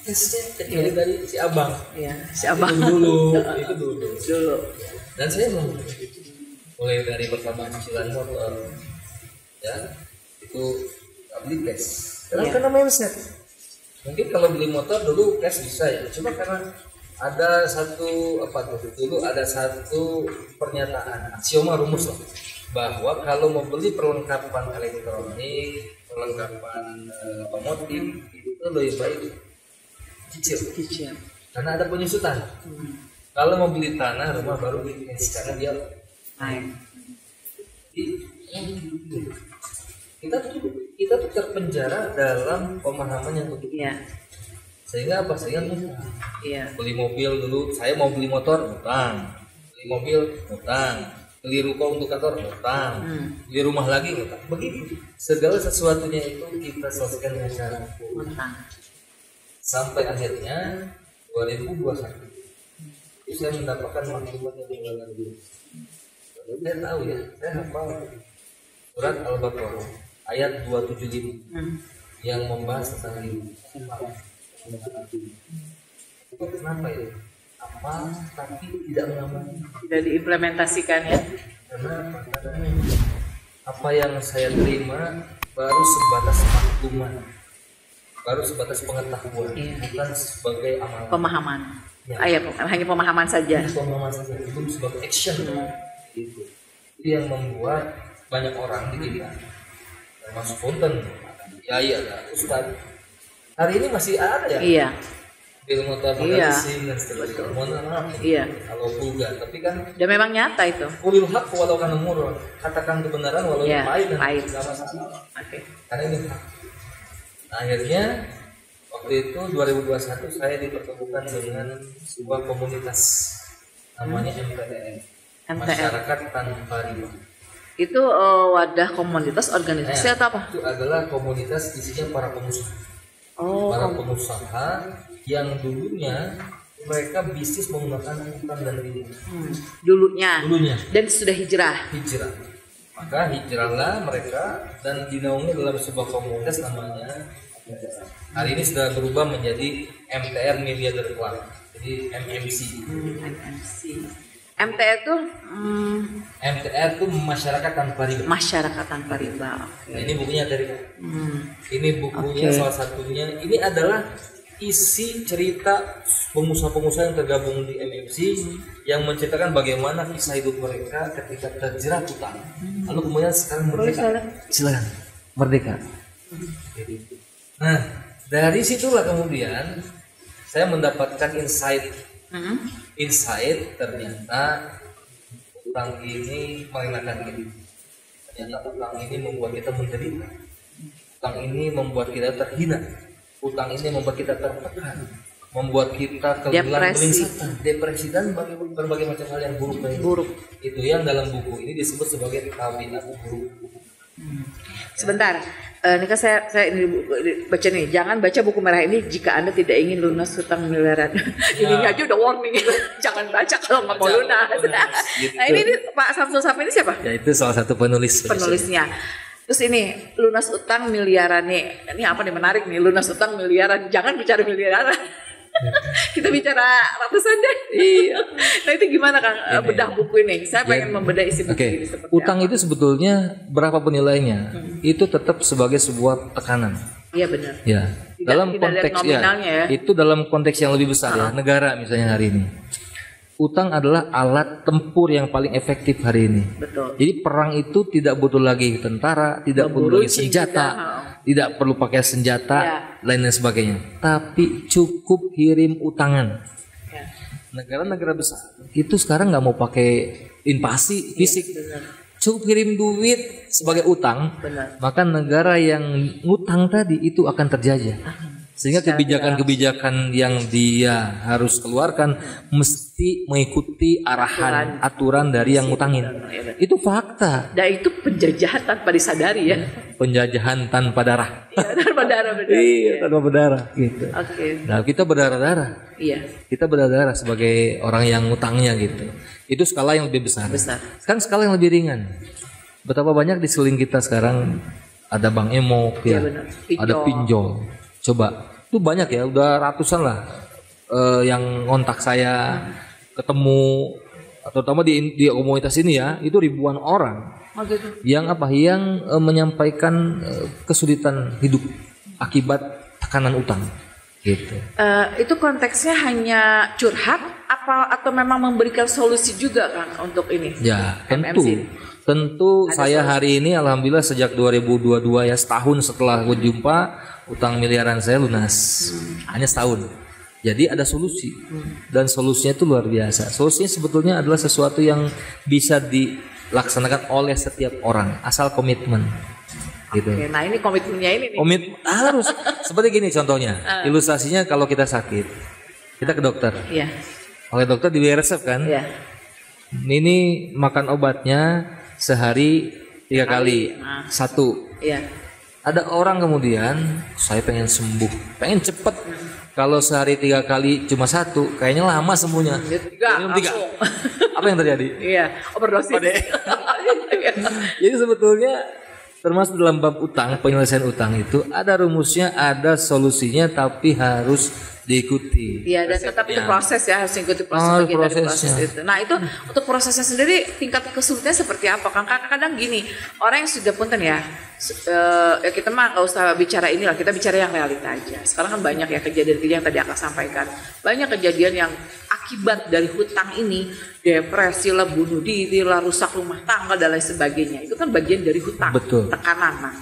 A: Kecuali dari si abang.
B: Iya, si abang
A: itu dulu. Dan saya mulai dari pertama cicilan motor, ya itu beli cash. Karena mindset. Mungkin kalau beli motor dulu cash bisa ya. Cuma karena ada satu dulu ada satu pernyataan aksioma rumus lah, bahwa kalau mau beli perlengkapan elektronik, perlengkapan otomotif itu lebih baik cicil. Karena ada penyusutan. Kalau mau beli tanah, rumah baru beli cash karena dia naik. Kita tuh terpenjara dalam pemahaman yang begitu. Sehingga apa? Sehingga beli mobil dulu, saya mau beli motor, utang. Beli mobil, utang. Beli ruko untuk kantor, utang. Beli rumah lagi, utang. Begitu. Segala sesuatunya itu kita selesaikan dengan cara utang. Sampai akhirnya 2021 itu saya mendapatkan maklumat yang luar biasa. Saya tahu ya, saya hafal surat Al-Baqarah ayat 275 yang membahas tentang ini. Itu kenapa ya? Apa tapi tidak mengamalkan?
B: Tidak diimplementasikan ya?
A: Karena apa yang saya terima baru sebatas maklumat, baru sebatas pengetahuan, bukan sebagai amalan.
B: Pemahaman. Hanya pemahaman saja.
A: Pemahaman saja, belum sebagai action. Itu yang membuat banyak orang di kita, termasuk punten, kiai, ada ustaz. Hari ini masih ada ya?
B: Iya.
A: Ilmu tabarising dan seterusnya. Mohon maaf.
B: Iya.
A: Kalau vulgar, tapi kan.
B: Dan memang nyata itu.
A: Ulil haq walau kana murran. Katakan kebenaran walau pahit dan tidak masalah. Karena ini hak. Nah, akhirnya waktu itu 2021 saya dipertemukan dengan sebuah komunitas namanya MTR. Masyarakat Tanpa Riba.
B: Itu wadah komunitas organisasi atau apa?
A: Itu adalah komunitas isinya para pengusaha. Para pengusaha yang dulunya mereka bisnis menggunakan utang dan riba.
B: Dulunya. Dan sudah hijrah. Maka hijrahlah mereka dan dinaungi dalam sebuah komunitas namanya. Hari ini sudah berubah menjadi MTR Milliarder Club. Jadi MMC. MTR itu masyarakat tanpa riba. Masyarakat tanpa riba. Nah, ini bukunya dari. Ini bukunya salah satunya. Ini adalah isi cerita pengusaha-pengusaha yang tergabung di MMC yang menceritakan bagaimana kisah hidup mereka ketika terjerat utang. Lalu kemudian sekarang merdeka. Silakan. Merdeka. Nah, dari situlah kemudian saya mendapatkan insight ternyata utang ini mengenakan kita. Ternyata utang ini membuat kita menderita. Utang ini membuat kita terhina. Utang ini membuat kita tertekan, membuat kita kehilangan depresi dan berbagai macam hal yang buruk. Itu yang dalam buku ini disebut sebagai tabiat buruk. Sebentar, ini kan saya ini baca nih, jangan baca buku merah ini jika Anda tidak ingin lunas hutang miliaran. Ini aja udah warning, jangan baca kalau nggak mau lunas. Gitu. Nah ini Pak Samsul Safi ini siapa?
A: Ya itu salah satu penulisnya.
B: Terus ini lunas utang miliaran nih, ini apa nih menarik nih, lunas utang miliaran, jangan bicara miliaran. Kita bicara ratusan deh. Iya. Nah itu gimana Kang bedah buku ini? Saya pengen membedah isi buku ini.
A: Utang itu sebetulnya berapapun nilainya, itu tetap sebagai sebuah tekanan.
B: Iya benar.
A: Ya. Dalam konteks ya, itu dalam konteks yang lebih besar ya, negara misalnya hari ini. Utang adalah alat tempur yang paling efektif hari ini.
B: Betul.
A: Jadi perang itu tidak butuh lagi tentara, tidak perlu lagi senjata, tidak perlu pakai senjata, lain dan sebagainya. Tapi cukup kirim utangan. Negara-negara besar itu sekarang nggak mau pakai invasi fisik, cukup kirim duit sebagai utang. Maka negara yang ngutang tadi itu akan terjajah. Sehingga kebijakan-kebijakan yang dia harus keluarkan mesti mengikuti arahan aturan dari yang ngutangin. Itu fakta.
B: Dan itu penjajahan tanpa disadari ya.
A: Penjajahan tanpa darah.
B: Iya, tanpa darah benar.
A: Iya, tanpa berdarah gitu.
B: Oke.
A: Nah, kita berdarah-darah.
B: Iya.
A: Kita berdarah sebagai orang yang ngutangnya gitu. Itu skala yang lebih besar. Kan skala yang lebih ringan. Betapa banyak di sekeliling kita sekarang ada Bang Emo ya,
B: benar.
A: Ada pinjol. Coba, itu banyak ya, udah ratusan lah yang ngontak saya, ketemu, terutama di komunitas ini ya, itu ribuan orang.
B: Gitu.
A: Yang menyampaikan kesulitan hidup akibat tekanan utang. Gitu.
B: Itu konteksnya hanya curhat atau memang memberikan solusi juga kan untuk ini?
A: Ya, tentu saya hari ini alhamdulillah sejak 2022 ya, setahun setelah gue jumpa, utang miliaran saya lunas. Hanya setahun. Jadi ada solusi. Dan solusinya itu luar biasa. Solusinya sebetulnya adalah sesuatu yang bisa dilaksanakan oleh setiap orang asal komitmen. Gitu.
B: Oke, nah ini komitmennya ini nih.
A: Harus seperti gini contohnya. Ilustrasinya kalau kita sakit, kita ke dokter.
B: Iya.
A: Oleh dokter diberi resep kan?
B: Iya.
A: Ini makan obatnya sehari 3 kali. Satu.
B: Iya.
A: Ada orang kemudian saya pengen sembuh, pengen cepet. Kalau sehari 3 kali cuma satu, kayaknya lama sembuhnya.
B: Tiga.
A: Apa yang terjadi?
B: Iya, overdosis.
A: Jadi sebetulnya termasuk dalam bab utang, penyelesaian utang itu ada rumusnya, ada solusinya, tapi harus diikuti.
B: Iya, dan tetap itu proses ya, harus ikuti proses dari proses itu. Nah, itu untuk prosesnya sendiri tingkat kesulitannya seperti apa? Kan kadang gini, orang yang sudah punten ya, kita mah nggak usah bicara inilah, kita bicara yang realita aja. Sekarang kan banyak ya kejadian-kejadian yang tadi akan sampaikan. Banyak kejadian yang akibat dari hutang ini, depresi lah, bunuh diri lah, rusak rumah tangga dan lain sebagainya. Itu kan bagian dari hutang, tekanan. Nah,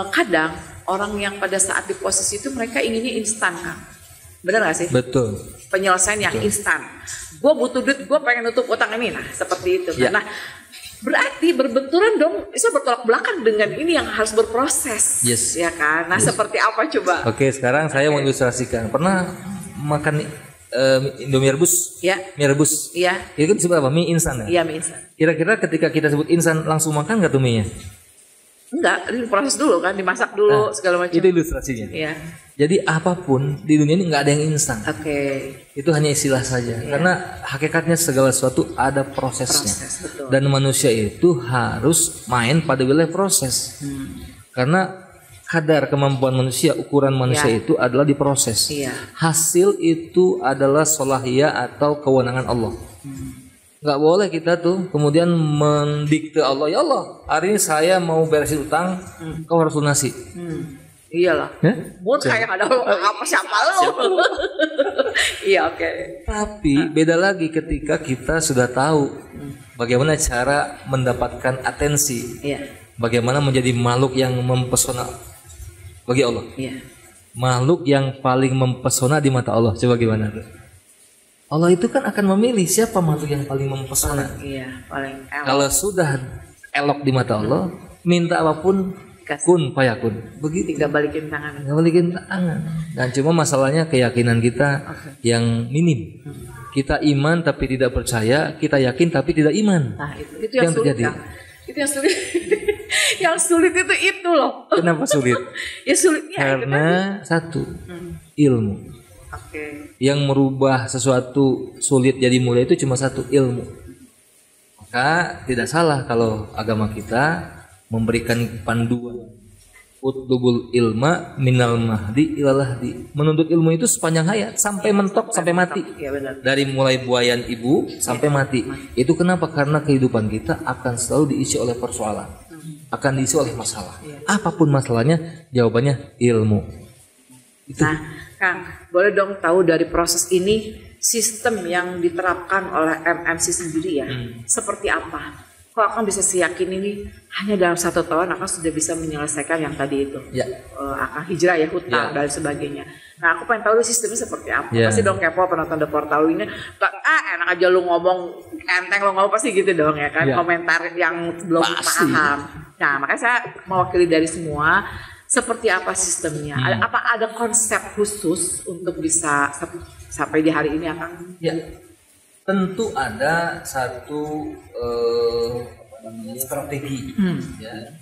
B: kadang orang yang pada saat di posisi itu mereka inginnya instan kan. Benar gak sih?
A: Betul.
B: Penyelesaian yang instan. Gue butuh duit, gue pengen nutup utang ini. Nah, seperti itu.
A: Ya.
B: Nah, berarti berbenturan dong, bisa bertolak belakang dengan ini yang harus berproses.
A: Yes.
B: Ya kan? Nah, seperti apa coba?
A: Oke, sekarang saya mau ilustrasikan. Pernah makan Indomie rebus?
B: Ya.
A: Mie rebus?
B: Iya.
A: Itu kan disebut apa? Mie instan ya?
B: Iya, mie instan.
A: Kira-kira ketika kita sebut instan langsung makan nggak tuh mie-nya?
B: Enggak, diproses dulu kan, dimasak dulu segala macam.
A: Itu ilustrasinya.
B: Iya.
A: Jadi apapun di dunia ini nggak ada yang instan.
B: Oke.
A: Itu hanya istilah saja. Karena hakikatnya segala sesuatu ada prosesnya.
B: Betul.
A: Dan manusia itu harus main pada wilayah proses. Karena kadar kemampuan manusia, ukuran manusia itu adalah diproses. Hasil itu adalah solahiyah atau kewenangan Allah. Nggak boleh kita tuh kemudian mendikte Allah, ya Allah, hari ini saya mau beresin utang, kau harus lunasi.
B: Iyalah. Mau kayak ada apa siapa lo? Iya, oke.
A: Tapi beda lagi ketika kita sudah tahu bagaimana cara mendapatkan atensi. Bagaimana menjadi makhluk yang mempesona bagi Allah. Makhluk yang paling mempesona di mata Allah. Coba gimana tuh? Allah itu kan akan memilih siapa makhluk yang paling mempesona.
B: Paling elok.
A: Kalau sudah elok di mata Allah, minta apapun kun fayakun. Begitu.
B: Tinggal balikin tangan.
A: Dan cuma masalahnya keyakinan kita yang minim. Kita iman tapi tidak percaya, kita yakin tapi tidak iman.
B: Nah, itu yang sulit. Itu yang sulit. Yang sulit itu loh.
A: Kenapa sulit?
B: Ya sulitnya
A: karena satu, ilmu. Yang merubah sesuatu sulit jadi mudah itu cuma satu, ilmu. Maka tidak salah kalau agama kita memberikan panduan utlubul ilma minal mahdi ilalahdi. Menuntut ilmu itu sepanjang hayat sampai mentok, sampai mati. Dari mulai buayan ibu sampai mati. Itu kenapa? Karena kehidupan kita akan selalu diisi oleh persoalan, akan diisi oleh masalah. Apapun masalahnya, jawabannya ilmu. Itu.
B: Nah, Kang, boleh dong tahu dari proses ini sistem yang diterapkan oleh MMC sendiri ya, seperti apa? Kok Akang bisa yakin ini hanya dalam 1 tahun Akang sudah bisa menyelesaikan yang tadi itu? Akang hijrah ya, hutang dan sebagainya. Nah, aku pengen tahu sistemnya seperti apa. Pasti dong kepo penonton The Portal ini, enak aja lu ngomong, enteng lu ngomong, pasti gitu dong ya kan, komentar yang belum paham. Nah, makanya saya mewakili dari semua. seperti apa sistemnya? Apa ada konsep khusus untuk bisa sampai di hari ini akan?
A: Ya, tentu ada satu strategi. Ya.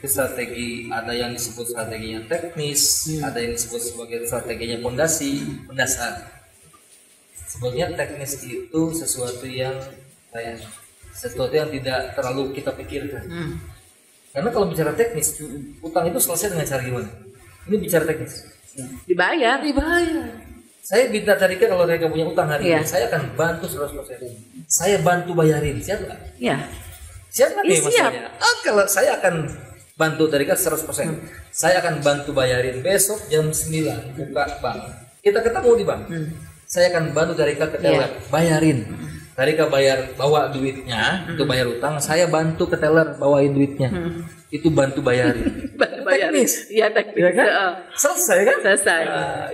A: Strategi ada yang disebut strateginya teknis, ada yang disebut sebagai strateginya mendasar. Sebenarnya teknis itu sesuatu yang tidak terlalu kita pikirkan. Karena kalau bicara teknis, utang itu selesai dengan cara gimana? Ini bicara teknis.
B: Dibayar.
A: Saya minta Tarika kalau mereka punya utang hari ini, saya akan bantu 100%. Saya bantu bayarin, siap nggak?
B: Iya.
A: Siap nggak nih masalahnya? Kalau saya akan bantu Tarika 100%, saya akan bantu bayarin besok jam 9 buka bank. Kita ketemu di bank. Saya akan bantu Tarika ke teller, bayarin. Tarika bawa duitnya, itu bayar utang. Saya bantu ke teller bawain duitnya, itu bantu bayarin. Teknis,
B: iya teknis.
A: Ya kan? Selesai kan?
B: Selesai.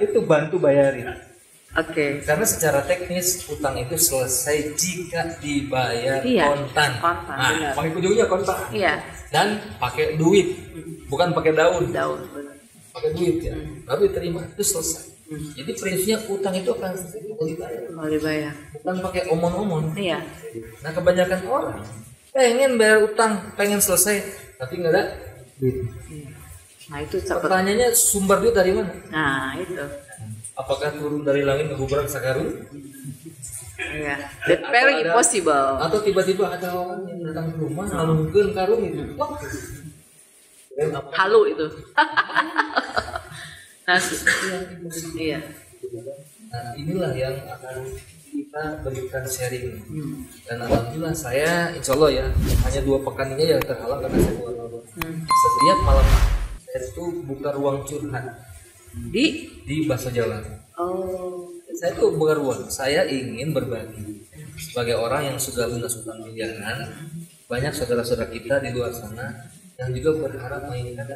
A: Itu bantu bayarin.
B: Oke.
A: Karena secara teknis utang itu selesai jika dibayar kontan. Nah, pakai ujungnya kontan.
B: Iya.
A: Dan pakai duit, bukan pakai daun.
B: Benar.
A: Pakai duit ya. Lalu diterima itu selesai. Jadi prinsipnya utang itu akan selesai kalau dibayar. Bukan pakai omon-omon.
B: Iya.
A: Nah kebanyakan orang pengen bayar utang, pengen selesai, tapi nggak ada duit.
B: Nah itu
A: pertanyaannya sumber duit dari mana?
B: Nah itu.
A: Apakah turun dari langit ngegubrak sakarun?
B: Iya. That very impossible.
A: Atau tiba-tiba ada orang yang datang ke rumah ngalungkeun karung itu.
B: Halu itu. Iya.
A: Nah inilah yang akan kita berikan sharing. Dan alhamdulillah saya insya Allah ya hanya 2 pekan ini ya terhalang karena saya keluar. Setiap malam saya itu buka ruang curhat di Bakso Jalan. Saya tuh buka ruang. Saya ingin berbagi sebagai orang yang sudah lunas utang miliaran. Banyak saudara-saudara kita di luar sana yang juga berharap menginginkan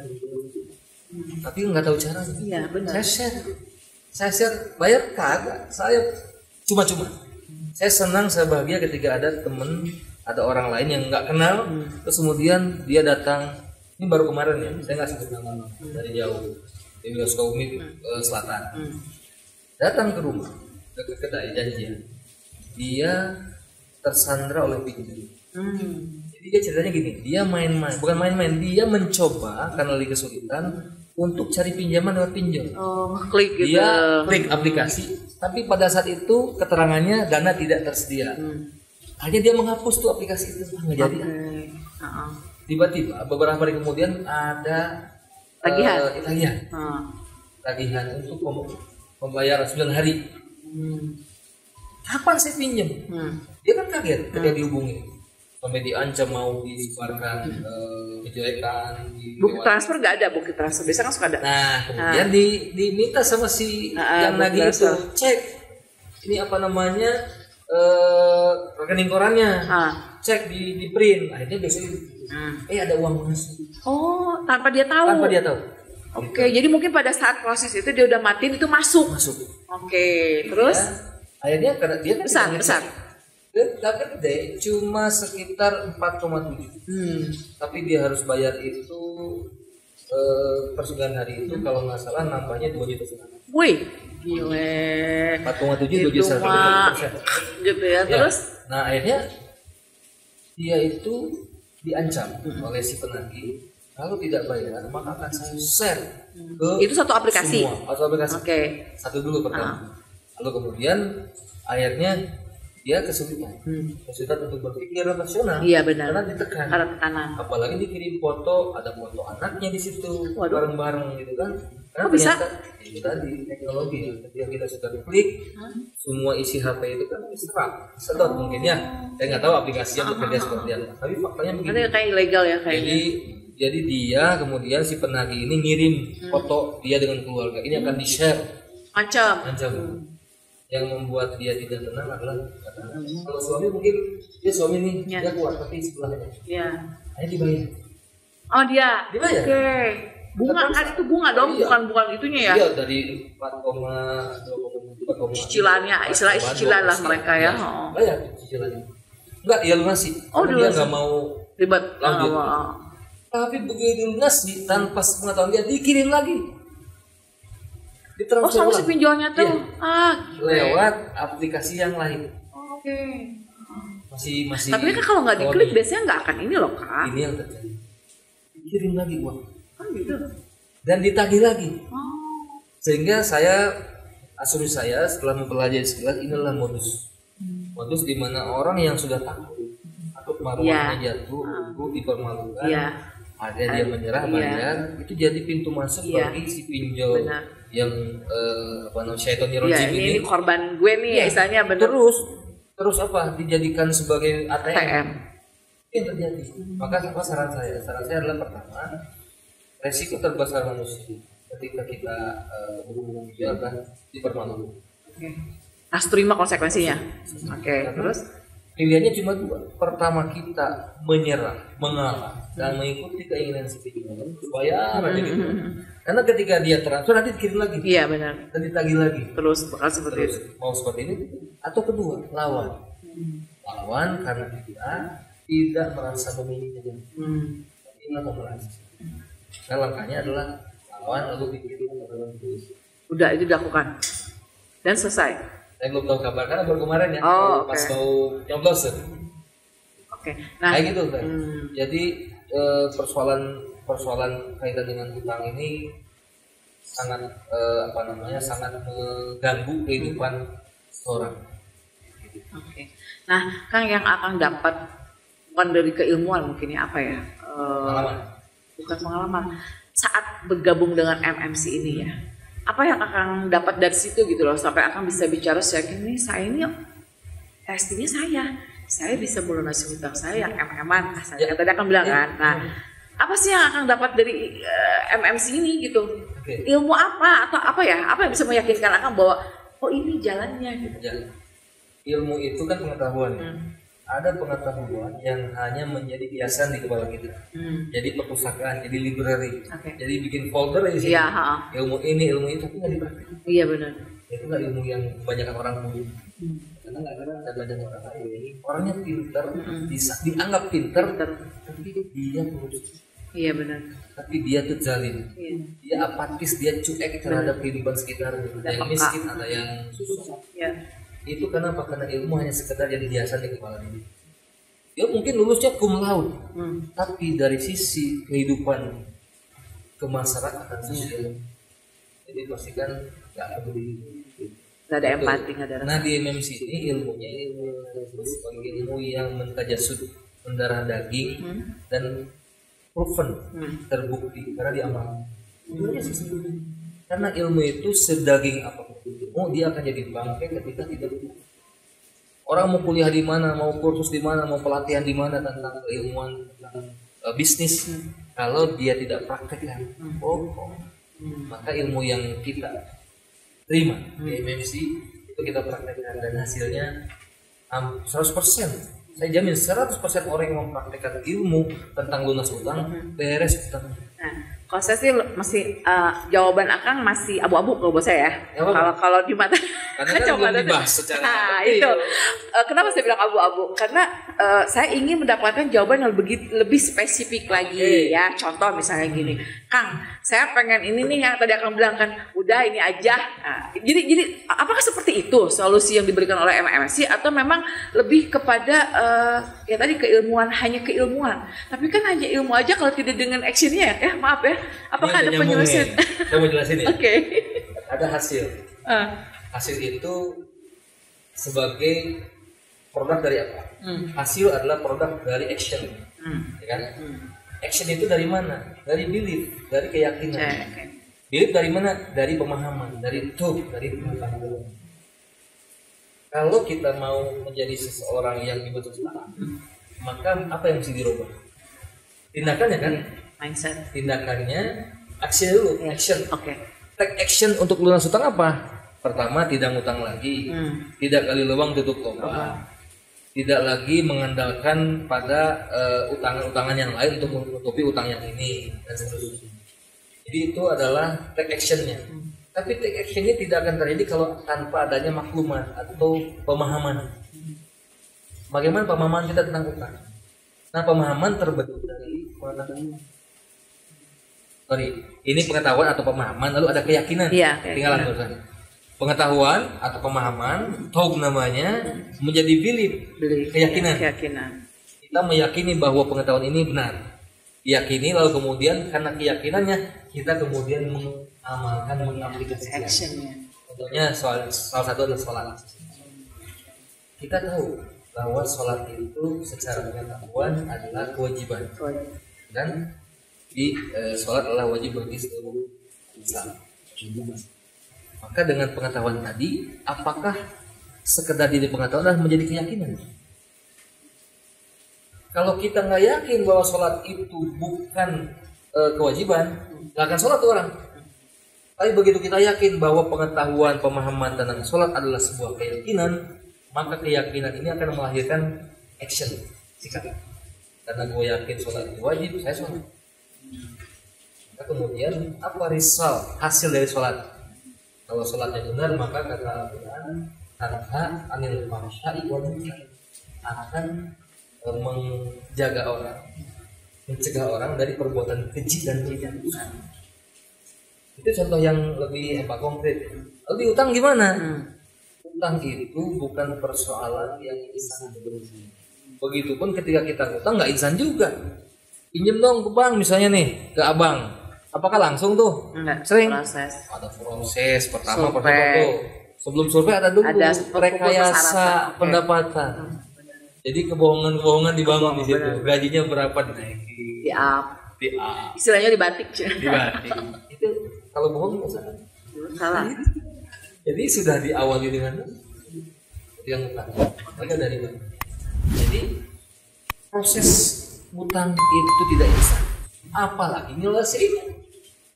A: tapi nggak tahu caranya.
B: Iya benar.
A: Saya share bayar kagak. Saya cuma-cuma. Saya senang, saya bahagia ketika ada temen, ada orang lain yang nggak kenal, terus kemudian dia datang. Ini baru kemarin ya, saya nggak sebut nama dari jauh, dari Sukabumi Selatan. Datang ke rumah, ke kedai janjian. Dia tersandra oleh pinjam. Jadi dia ceritanya gini, dia main-main, bukan main-main, dia mencoba karena lagi kesulitan untuk cari pinjaman lewat pinjol.
B: Klik gitu.
A: Dia klik aplikasi, tapi pada saat itu keterangannya dana tidak tersedia. Akhirnya dia menghapus tuh aplikasi itu, nggak jadi. Tiba-tiba beberapa hari kemudian ada tagihan untuk pembayaran 9 hari. Kapan saya pinjam? Dia kan kaget ketika dihubungi. Sampai diancam mau disebarkan kejelekan.
B: Bukti transfer nggak ada, bukti transfer biasanya kan suka ada.
A: Nah kemudian diminta sama si yang nagih itu cek ini apa namanya rekening korannya, cek di print. Akhirnya biasanya ada uang masuk.
B: Tanpa dia tahu. Oke, jadi mungkin pada saat proses itu dia udah matiin itu masuk. Oke, terus
A: akhirnya karena dia
B: besar.
A: Gak gede, cuma sekitar 4,7. Tapi dia harus bayar itu per 9 hari itu kalau nggak salah nambahnya 2,5 juta.
B: Wih, gile.
A: 4,7 2 juta 1,5%.
B: Gitu ya, terus?
A: Nah akhirnya dia itu diancam oleh si penagih. Kalau tidak bayar maka akan saya share ke
B: itu satu aplikasi.
A: Semua, satu aplikasi. Satu dulu pertama. Lalu kemudian akhirnya dia kesulitan untuk berpikir rasional.
B: Iya benar.
A: Karena ditekan.
B: Karena tekanan.
A: Apalagi dikirim foto, ada foto anaknya di situ, bareng-bareng gitu kan. Karena
B: ternyata
A: itu tadi teknologi. Ketika kita sudah klik, semua isi HP itu kan sedot mungkin ya. Saya nggak tahu aplikasinya bekerja seperti apa. Tapi faktanya begini.
B: Karena kayak ilegal ya kayaknya.
A: Jadi dia kemudian si penagih ini ngirim foto dia dengan keluarga. Ini akan di-share.
B: Ancam.
A: Yang membuat dia tidak tenang adalah kalau suami mungkin suami nih dia kuat tapi sebelahnya hanya dibayar.
B: Dia
A: dibayar.
B: Oke. Bunga kan itu bunga dong, bukan itunya ya.
A: Iya dari 4,2
B: cicilannya, istilah cicilan lah mereka ya.
A: Bayar cicilannya. Enggak, dia lunasi. Dia nggak mau
B: ribet
A: lanjut. Tapi begitu lunasi tanpa pengetahuan dia dikirim lagi.
B: Oh, sama si pinjolnya tuh.
A: Iya. Lewat aplikasi yang lain.
B: Oke.
A: Masih.
B: Tapi kan kalau nggak diklik biasanya nggak akan ini loh, Kak.
A: Ini yang terjadi. Dikirim lagi uang.
B: Gitu.
A: Dan ditagih lagi.
B: Oh.
A: Sehingga asumsi saya setelah mempelajari sekilas inilah modus. Modus di mana orang yang sudah takut marwahnya jatuh, dipermalukan, akhirnya dia menyerah bayar, itu jadi pintu masuk bagi si pinjol yang syaitonir rajim
B: ini korban gue nih ya istilahnya. Bener.
A: Terus apa dijadikan sebagai ATM. Yang terjadi. Maka apa saran saya adalah pertama, resiko terbesar manusia ketika kita berhubungan adalah dipermalukan.
B: Harus terima konsekuensinya. Terus
A: pilihannya cuma dua. Pertama, kita menyerah, mengalah, dan mengikuti keinginan si pinjol supaya gitu. Karena ketika dia transfer nanti dikirim lagi.
B: Iya benar.
A: Dan ditagih lagi.
B: Terus bakal seperti itu.
A: Mau seperti ini. Atau kedua, lawan. Lawan karena kita tidak merasa memiliki. Ini mau merasa. Nah, langkahnya adalah lawan lalu dikirim dalam tulis.
B: Udah itu dilakukan dan selesai.
A: Saya belum tahu kabar karena baru kemarin ya, pas mau nyoblos.
B: Nah
A: kayak gitu kan. Jadi persoalan kaitan dengan hutang ini sangat sangat mengganggu kehidupan seorang.
B: Nah, Kang, yang akan dapat bukan dari keilmuan mungkin ya, apa ya?
A: Pengalaman.
B: Bukan pengalaman. Saat bergabung dengan MMC ini ya. Apa yang akan dapat dari situ gitu loh, sampai akan bisa bicara secara ini, saya ini testingnya saya bisa melunasi hutang saya yang MM-an, saya tadi akan bilang kan. Nah, apa sih yang akan dapat dari MMC ini gitu? Ilmu apa atau apa yang bisa meyakinkan akan bahwa ini jalannya gitu?
A: Ilmu itu kan pengetahuan. Ada pengetahuan yang hanya menjadi hiasan di kepala kita. Jadi perpustakaan, jadi library, jadi bikin folder di sini. Ilmu ini, ilmu itu tapi nggak dipraktikkan.
B: Iya benar.
A: Itu nggak ilmu yang kebanyakan orang punya. Karena nggak ada belajar orang lain. Orangnya pintar, bisa dianggap pintar, tapi dia bodoh.
B: Iya benar.
A: Tapi dia tuh zalim. Dia apatis, dia cuek terhadap kehidupan sekitar. Ada yang miskin, ada yang susah. Itu karena apa? Karena ilmu hanya sekedar jadi hiasan di kepala dia. Dia mungkin lulusnya cum laude, tapi dari sisi kehidupan kemasyarakatan sosial, jadi pastikan nggak ada
B: ada empati, nggak ada.
A: Nah di MMC ini ilmunya ilmu yang mentajasud, mendarah daging dan proven, terbukti karena diamalkan. Karena ilmu itu sedaging apapun dia akan jadi bangkai ketika tidak duduk. Orang mau kuliah di mana, mau kursus di mana, mau pelatihan di mana tentang keilmuan, tentang bisnis, kalau dia tidak praktekkan, maka ilmu yang kita terima di MMC itu kita praktekkan dan hasilnya 100%. Saya jamin 100% orang yang mempraktekkan ilmu tentang lunas utang beres utang.
B: Kalau saya sih masih jawaban Akang masih abu-abu kalau buat saya ya. Kalau di mata
A: karena kan belum dibahas secara
B: itu. Kenapa saya bilang abu-abu? Karena saya ingin mendapatkan jawaban yang lebih spesifik lagi ya. Contoh misalnya gini, Kang, saya pengen ini nih yang tadi Akang bilang kan, udah ini aja. Nah, jadi apakah seperti itu solusi yang diberikan oleh MMC atau memang lebih kepada ya tadi keilmuan, hanya keilmuan. Tapi kan hanya ilmu aja kalau tidak dengan actionnya ya, maaf ya. Apakah ada penyelesaian?
A: Saya mau jelasin ya.
B: Oke.
A: Ada hasil. Hasil itu sebagai produk dari apa? Hasil adalah produk dari action. Ya kan? Action itu dari mana? Dari belief, dari keyakinan. Belief dari mana? Dari pemahaman, dari dari pengetahuan. Kalau kita mau menjadi seseorang yang dibentuk Islam, maka apa yang mesti dirubah? Tindakannya kan?
B: Mindset.
A: Tindakannya action dulu, action. Take action untuk lunas utang apa? Pertama, tidak ngutang lagi, tidak gali lubang tutup lubang, tidak lagi mengandalkan pada utangan-utangan yang lain untuk menutupi utang yang ini dan seterusnya. Jadi itu adalah take actionnya. Tapi take actionnya tidak akan terjadi kalau tanpa adanya maklumat atau pemahaman. Bagaimana pemahaman kita tentang utang? Nah, pemahaman terbentuk dari pengetahuan. Ini pengetahuan atau pemahaman, lalu ada keyakinan.
B: Iya,
A: Tinggalan terusan. Pengetahuan atau pemahaman, tahu namanya, menjadi belief, keyakinan. Kita meyakini bahwa pengetahuan ini benar. Yakini, lalu kemudian karena keyakinannya kita kemudian mengamalkan, mengaplikasikan actionnya. Contohnya salah satu adalah sholat. Kita tahu bahwa sholat itu secara pengetahuan adalah kewajiban, dan sholat adalah wajib bagi seluruh Islam. Maka dengan pengetahuan tadi, apakah sekedar diri pengetahuan dan menjadi keyakinan? Kalau kita nggak yakin bahwa sholat itu bukan kewajiban, nggak akan sholat orang. Tapi begitu kita yakin bahwa pengetahuan, pemahaman tentang sholat adalah sebuah keyakinan, maka keyakinan ini akan melahirkan action, sikap. Karena gue yakin sholat itu wajib, saya sholat. Maka kemudian apa result, hasil dari sholat? Kalau sholatnya benar, maka kata Al-Quran, tanha anil fahsya'i wal munkar, akan menjaga orang, mencegah orang dari perbuatan keji dan kejahatan. Itu contoh yang lebih konkret. Lalu di utang gimana? Utang itu bukan persoalan yang insan. Begitupun ketika kita utang nggak insan juga. Pinjem dong ke bank misalnya nih, ke abang. Apakah langsung tuh?
B: Enggak,
A: sering
B: proses.
A: Ada proses pertama tuh. Sebelum survei ada dulu rekayasa pendapatan. Jadi kebohongan dibangun di situ. Gajinya berapa dinaikin?
B: Di up. Istilahnya dibatik.
A: Itu kalau bohong salah. Jadi sudah diawali dengan yang utang. Mereka dari mana? Jadi proses utang itu tidak instan. Apalagi nyelesainya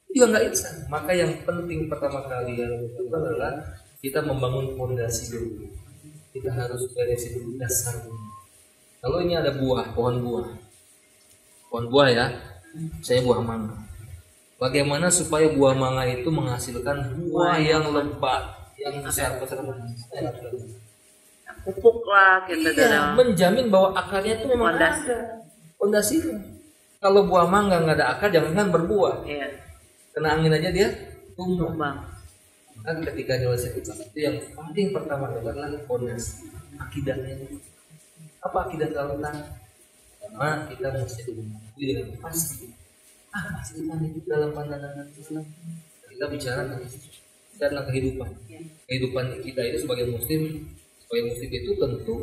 A: juga nggak instan. Maka yang penting pertama kali yang itu adalah kita membangun fondasi dulu. Kita harus beresin dulu dasarnya. Kalau ini ada pohon buah ya, saya buah mangga. Bagaimana supaya buah mangga itu menghasilkan buah yang lebat, yang besar?
B: Pupuk lah kita
A: dalam menjamin bahwa akarnya itu memang ada fondasinya. Kalau buah mangga nggak ada akar, jangankan berbuah. Kena angin aja dia tumbang. Kan ketika nyelesai itu yang paling pertama adalah fondasi akidahnya. Apa akidah kalau utang? Karena kita mesti mengakui dengan pasti. Pasti utang itu dalam pandangan Islam. Kita bicara tentang kehidupan. Kehidupan kita itu sebagai muslim itu tentu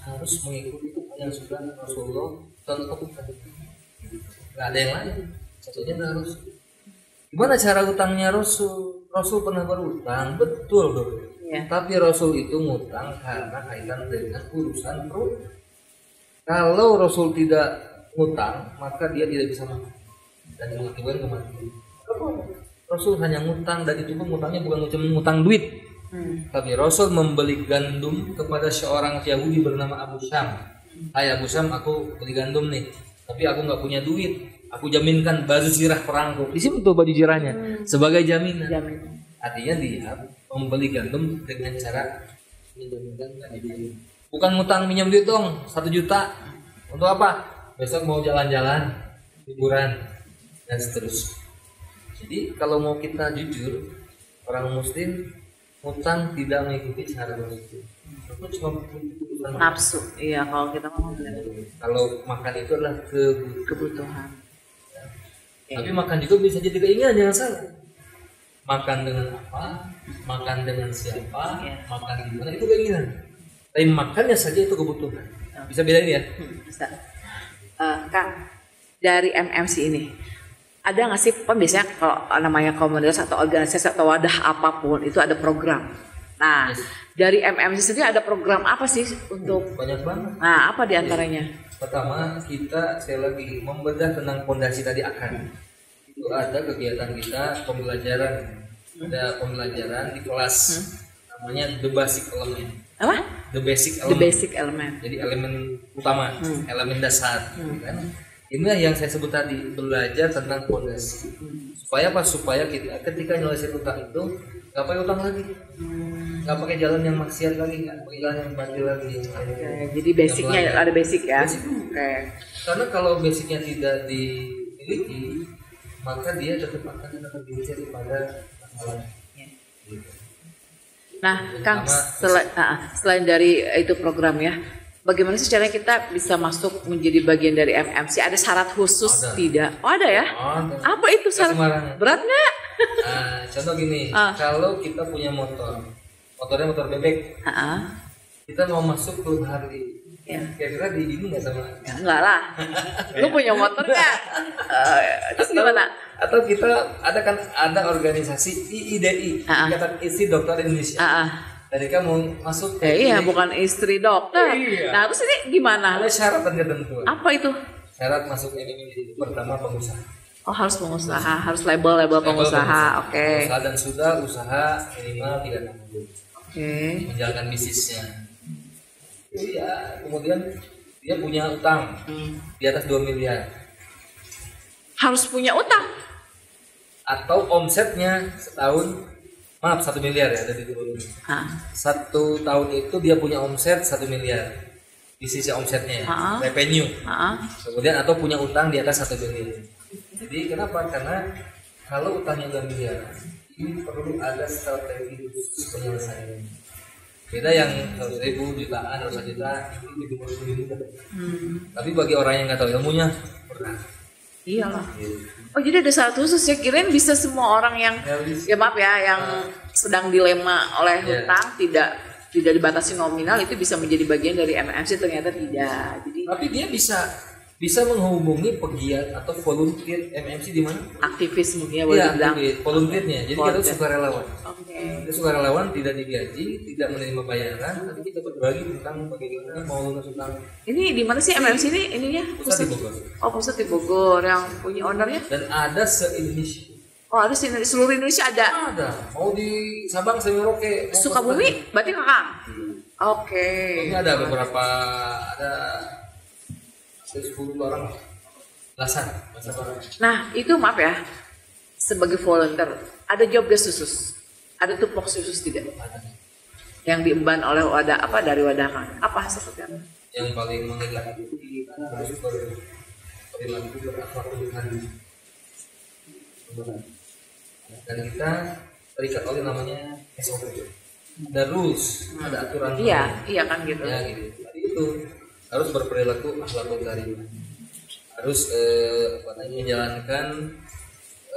A: harus mengikuti yang sudah Rasulullah tentukan. Nggak ada yang lain. Satunya adalah Rasul. Gimana cara utangnya Rasul? Rasul pernah berutang, betul dong. Tapi Rasul itu ngutang karena kaitan dengan urusan perut. Kalau Rasul tidak ngutang, maka dia tidak bisa makan dan mengakibatkan kematian. Rasul hanya ngutang, dan itu pun ngutangnya bukan cuma ngutang duit. Tapi Rasul membeli gandum kepada seorang Yahudi bernama Abu Syam. Hai Abu Syam, aku beli gandum nih, tapi aku nggak punya duit. Aku jaminkan baju zirah perangku. Di sini tuh baju zirahnya sebagai jaminan. Artinya dia membeli gandum dengan cara menjaminkan duit. Bukan ngutang minjem duit dong 1 juta. Untuk apa? Besok mau jalan-jalan, liburan dan seterusnya. Jadi kalau mau kita jujur, orang muslim ngutang tidak mengikuti cara muslim. Itu cuma
B: nafsu. Iya, kalau kita ngomong
A: kalau makan itu adalah
B: kebutuhan.
A: Tapi makan juga bisa jadi keinginan, jangan salah. Makan dengan apa, makan dengan siapa, makan di mana, itu keinginan. Tapi makannya saja itu kebutuhan. Bisa bedain ya?
B: Bisa. Kang, dari MMC ini ada nggak sih, biasanya kalau namanya komunitas atau organisasi atau wadah apapun itu ada program. Nah, dari MMC sendiri ada program apa sih untuk?
A: Banyak banget.
B: Nah, apa diantaranya?
A: Pertama, kita sekali lagi membedah tentang fondasi tadi akar. Itu ada kegiatan kita pembelajaran. Ada pembelajaran di kelas namanya The Basic Element.
B: Apa?
A: The Basic Element. Jadi elemen utama, elemen dasar. Kan? Inilah yang saya sebut tadi, belajar tentang fondasi. Supaya apa? Supaya kita ketika nyelesain utang itu nggak pakai utang lagi, nggak pakai jalan yang maksiat lagi, nggak pakai jalan yang batil lagi.
B: Jadi basicnya ada basic ya.
A: Karena kalau basicnya tidak dimiliki, maka dia tetap akan terbiasa pada masalah. Gitu.
B: Nah, Kang, selain dari itu program ya, bagaimana sih caranya kita bisa masuk menjadi bagian dari MMC? Ada syarat khusus tidak? Oh ada ya?
A: Ada.
B: Apa itu syarat? Berat nggak?
A: Contoh gini, kalau kita punya motornya motor bebek, kita mau masuk ke hari, kira-kira di ini nggak sama?
B: Ya, enggak lah. Lu punya motor nggak? Terus gimana?
A: Atau kita ada organisasi IIDI, Ikatan Istri Dokter Indonesia. Dari kamu masuk
B: iya, bukan istri dokter.
A: Iya.
B: Nah, terus ini gimana?
A: Ada syarat dan ketentuan.
B: Apa itu?
A: Syarat masuk ini pertama pengusaha.
B: Oh, harus pengusaha, harus label pengusaha. Oke.
A: Pengusaha dan sudah usaha minimal 3 tahun.
B: Oke.
A: Menjalankan bisnisnya. Iya, kemudian dia punya utang di atas 2 miliar.
B: Harus punya utang.
A: Atau omsetnya setahun, 1 miliar ya, dari dulu. 1 tahun itu dia punya omset 1 miliar di sisi omsetnya, revenue. Kemudian atau punya utang di atas 1 miliar. Jadi kenapa? Karena kalau utangnya 2 miliar, ini perlu ada strategi khusus penyelesaian. Beda yang 100.000, jutaan, 100 juta, itu lebih mudah. Tapi bagi orang yang nggak tahu ilmunya, berat.
B: Iyalah. Oh, jadi ada syarat khusus ya, kirain bisa semua orang yang ya maaf ya, yang sedang dilema oleh hutang tidak dibatasi nominal itu bisa menjadi bagian dari MMC, ternyata tidak. Jadi
A: tapi dia bisa menghubungi pegiat atau volunteer MMC di mana?
B: Aktivis mungkin ya, boleh dibilang.
A: Volunteernya. Jadi kita sukarelawan.
B: Okay.
A: Kita sukarelawan, tidak digaji, tidak menerima bayaran, tapi kita berbagi tentang bagaimana mau lunas utang.
B: Ini di mana sih MMC ini ininya?
A: Pusat di Bogor.
B: Oh, pusat di Bogor, yang punya ownernya?
A: Dan ada se-Indonesia.
B: Oh, ada di seluruh Indonesia ada.
A: Ada. Mau di Sabang, Merauke,
B: Sukabumi, berarti Kakak. Oke.
A: Ini ada beberapa, ada 10 orang, belasan.
B: Nah, itu maaf ya, sebagai volunteer ada job desk khusus, ada tupoks khusus tidak? Yang diemban oleh wadah apa dari wadah Kang? Apa seperti apa?
A: Yang paling mengikat itu harus perilaku berakhlak berhadi. Dan kita terikat oleh namanya SOP. Ada rules, ada aturan.
B: Iya kan gitu.
A: Ya gitu. Tadi itu harus berperilaku akhlakul karimah, harus menjalankan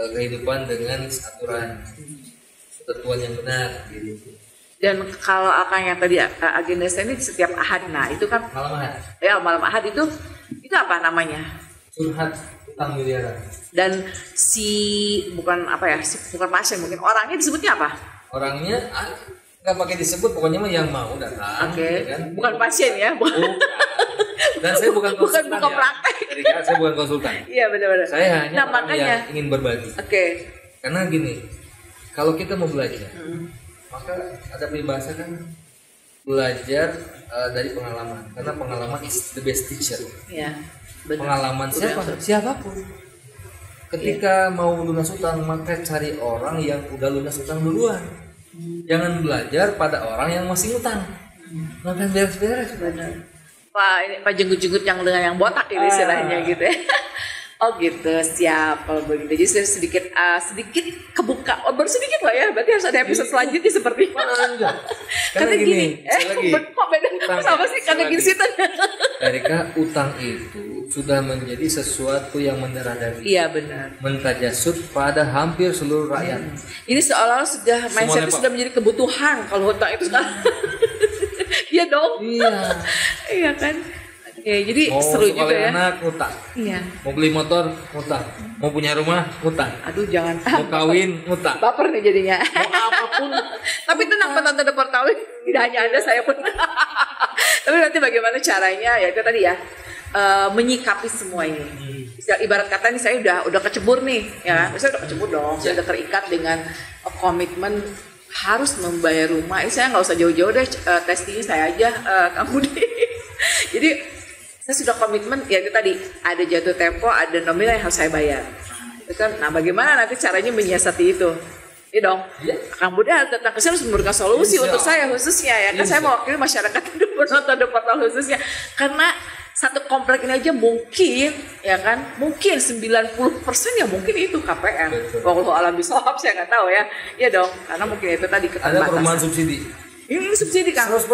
A: kehidupan dengan aturan, ketentuan yang benar gitu.
B: Dan kalau akan yang tadi agenda saya ini setiap ahad, nah itu kan
A: malam ahad.
B: Ya, malam ahad itu apa namanya?
A: Curhat utang miliaran.
B: Dan bukan pasien, mungkin orangnya disebutnya apa?
A: Orangnya nggak pakai disebut, pokoknya mah yang mau datang.
B: Oke.
A: Ya kan?
B: Bukan pasien ya?
A: Bukan. Dan saya bukan konsultan.
B: Bukan praktek.
A: Jadi saya bukan konsultan.
B: Iya benar-benar.
A: Saya hanya orang
B: makanya
A: yang ingin berbagi.
B: Oke.
A: Karena gini, kalau kita mau belajar, maka ada peribahasa kan, belajar dari pengalaman. Karena pengalaman is the best teacher.
B: Iya.
A: Pengalaman siapapun. Ketika mau lunas utang, maka cari orang yang udah lunas utang duluan. Jangan belajar pada orang yang masih utang. Makan beres-beres.
B: Pak jenggut-jenggut yang dengan yang botak ini istilahnya gitu ya. Oh gitu, siap kalau begitu. Jadi sedikit kebuka. Oh, baru sedikit lah ya. Berarti harus ada episode selanjutnya seperti itu. Karena gini, kok beda sama sih? Karena gini sih
A: Erika, utang itu sudah menjadi sesuatu yang mendarah daging.
B: Iya benar.
A: Mentajasut pada hampir seluruh rakyat.
B: Ini seolah-olah sudah mindset itu sudah menjadi kebutuhan kalau utang itu sekarang. Iya dong. Iya kan. Oke, jadi seru juga ya.
A: Anak utang.
B: Iya.
A: Mau beli motor utang. Mau punya rumah utang.
B: Aduh jangan.
A: Mau kawin utang.
B: Baper nih jadinya.
A: Mau apapun.
B: Tapi tenang penonton The Portal, tidak hanya Anda, saya pun. Tapi nanti bagaimana caranya ya itu tadi ya. Menyikapi semua ini. Ibarat kata nih saya udah kecebur nih, ya. Saya udah kecebur dong. Saya udah terikat dengan komitmen harus membayar rumah. Ini saya nggak usah jauh-jauh deh, testingnya saya aja, Kang Budi. Jadi saya sudah komitmen ya itu tadi ada jatuh tempo, ada nominal yang harus saya bayar. Itu kan, nah bagaimana nanti caranya menyiasati itu? Iya dong. Kang Budi harus datang ke sini harus memberikan solusi untuk saya khususnya ya. Kan saya mewakili masyarakat penonton The Portal khususnya. Karena satu komplek ini aja mungkin ya kan, mungkin 90% ya mungkin itu KPR. Wallahu a'lam bishawab, saya nggak tahu ya. Iya dong, karena mungkin itu tadi keterbatasan.
A: Ada perumahan subsidi.
B: Ini subsidi kan?
A: 100%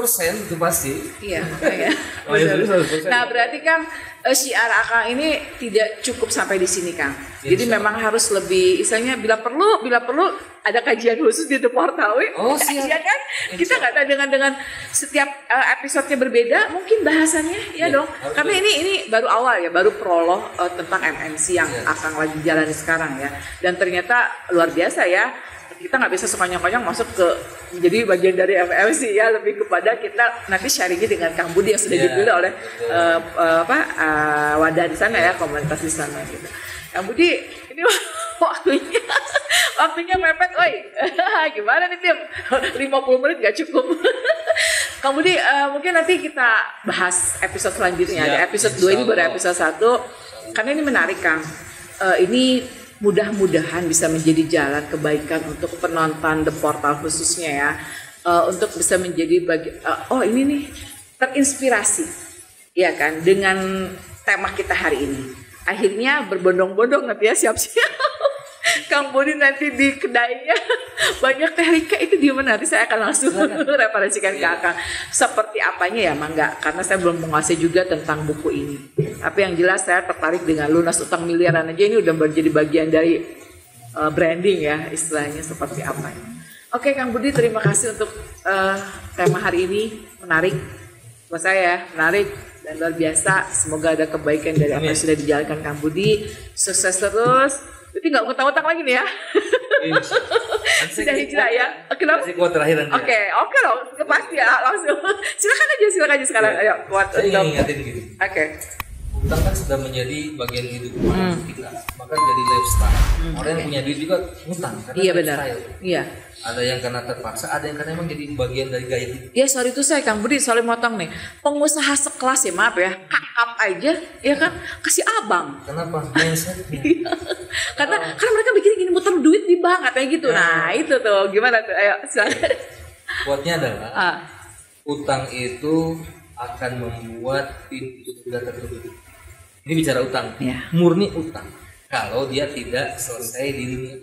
A: itu pasti.
B: Iya. Ya.
A: Oh, iya, 100%.
B: Nah berarti kan syiar Akang ini tidak cukup sampai di sini Kang. Jadi memang harus lebih, istilahnya bila perlu ada kajian khusus di The Portal.
A: Oh siap.
B: Iya kan? Kita nggak tahu dengan setiap episodenya berbeda, mungkin bahasannya ya dong. Karena ini baru awal ya, baru prolog tentang MMC yang Akang lagi jalani sekarang ya. Dan ternyata luar biasa ya. Kita nggak bisa sekonyong-konyong masuk ke menjadi bagian dari FMC ya, lebih kepada kita nanti sharingnya dengan Kang Budi yang sudah dipilih oleh wadah di sana ya, komunitas di sana gitu. Kang Budi, ini waktunya mepet, oi. Gimana nih tim? 50 menit nggak cukup. Kang Budi, mungkin nanti kita bahas episode selanjutnya. Ada episode 2 ini baru episode 1 karena ini menarik Kang. Ini mudah-mudahan bisa menjadi jalan kebaikan untuk penonton The Portal khususnya ya, untuk bisa menjadi ini nih terinspirasi ya kan dengan tema kita hari ini. Akhirnya berbondong-bondong nanti ya, siap-siap Kang Budi nanti di kedainya banyak teh Rika itu di mana, nanti saya akan langsung referensikan ke Akang seperti apanya ya Mangga, karena saya belum menguasai juga tentang buku ini. Tapi yang jelas saya tertarik dengan lunas utang miliaran aja, ini udah menjadi bagian dari branding ya istilahnya seperti apa. Oke Kang Budi, terima kasih untuk tema hari ini, menarik buat saya, menarik dan luar biasa. Semoga ada kebaikan dari apa yang sudah dijalankan Kang Budi, sukses terus. Tapi nggak utang-utang lagi nih ya. Sudah hijrah ya. Kenapa?
A: Kuat terakhir nanti.
B: Oke loh, pasti ya langsung. Silakan aja sekarang. Ayo kuat.
A: Saya ingin ingatin gitu.
B: Oke.
A: Utang kan sudah menjadi bagian hidup kita, maka jadi lifestyle. Orang yang punya duit juga utang karena
B: iya
A: lifestyle.
B: Benar. Iya.
A: Ada yang karena terpaksa, ada yang karena emang jadi bagian dari gaya hidup.
B: Ya sorry itu saya Kang Budi soalnya motong nih. Pengusaha sekelas ya maaf ya, kakap aja ya kan kasih abang.
A: Kenapa? Mindsetnya.
B: karena mereka bikin gini muter duit di bank kayak gitu. Nah itu tuh gimana tuh? Ayo silakan.
A: Kuatnya adalah utang itu akan membuat pintu surga tertutup. Ini bicara utang, murni utang. Kalau dia tidak selesai di dunia.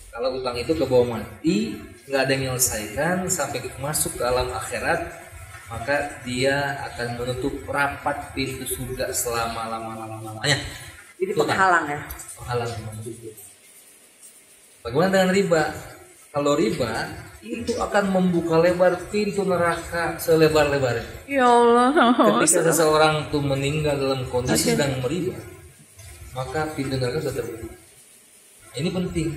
A: Kalau utang itu ke bawah mati, nggak ada yang menyelesaikan sampai masuk ke alam akhirat, maka dia akan menutup rapat pintu surga selama-lamanya.
B: Jadi penghalang ya?
A: Penghalang maksudnya. Bagaimana dengan riba? Kalau riba itu akan membuka lebar pintu neraka selebar-lebarnya.
B: Ya Allah.
A: Ketika seseorang tuh meninggal dalam kondisi sedang meriba, maka pintu neraka sudah terbuka. Ini penting.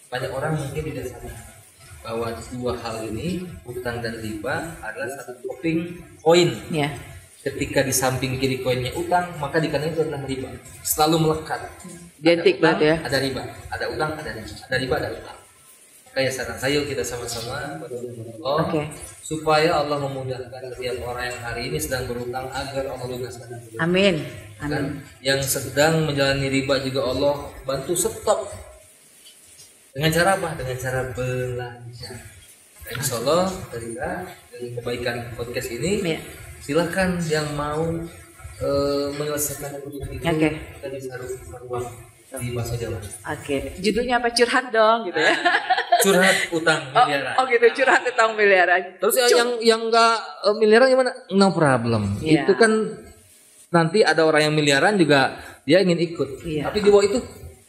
A: Banyak orang mungkin tidak sadar bahwa dua hal ini, utang dan riba, adalah satu topping koin.
B: Ya.
A: Ketika di samping kiri koinnya utang, maka di kanan itu adalah riba. Selalu melekat.
B: Identik banget ya.
A: Ada riba, ada utang, ada riba, ada utang. Makanya saran saya kita sama-sama berdoa supaya Allah memudahkan setiap orang yang hari ini sedang berutang agar Allah lunaskan.
B: Amin.
A: Dan yang sedang menjalani riba juga Allah bantu stop. Dengan cara apa? Dengan cara belanja. Insya Allah dari kebaikan podcast ini, silahkan yang mau menyelesaikan urusan itu, kita bisa ruang di bahasa Jawa.
B: Judulnya apa? Curhat dong gitu ya.
A: Curhat utang miliaran.
B: Gitu, curhat utang miliaran.
A: Terus yang nggak miliaran gimana? No problem. Itu kan nanti ada orang yang miliaran juga dia ingin ikut. Tapi di bawah itu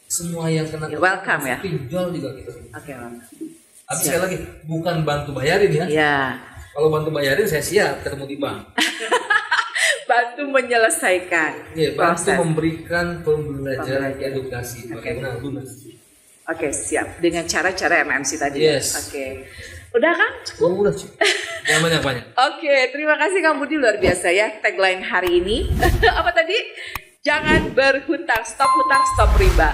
A: semua yang kena
B: welcome ya.
A: Pinjol juga gitu.
B: Welcome.
A: Tapi sekali lagi bukan bantu bayarin ya.
B: Iya.
A: Kalau bantu bayarin saya siap ketemu di bank.
B: Bantu menyelesaikan.
A: Iya, bantu memberikan pembelajaran edukasi bagaimana lunas.
B: Siap. Dengan cara-cara MMC tadi.
A: Yes.
B: Udah kan? Cukup?
A: Udah cukup. Jangan banyak-banyak.
B: Terima kasih Kang Budi, luar biasa ya tagline hari ini. Apa tadi? Jangan berhutang, stop hutang, stop riba.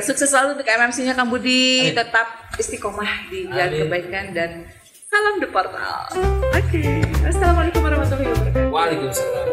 B: Sukses selalu untuk MMC-nya Kang Budi. Tetap istiqomah di jalan kebaikan dan salam The Portal. Assalamualaikum warahmatullahi wabarakatuh.
A: Waalaikumsalam.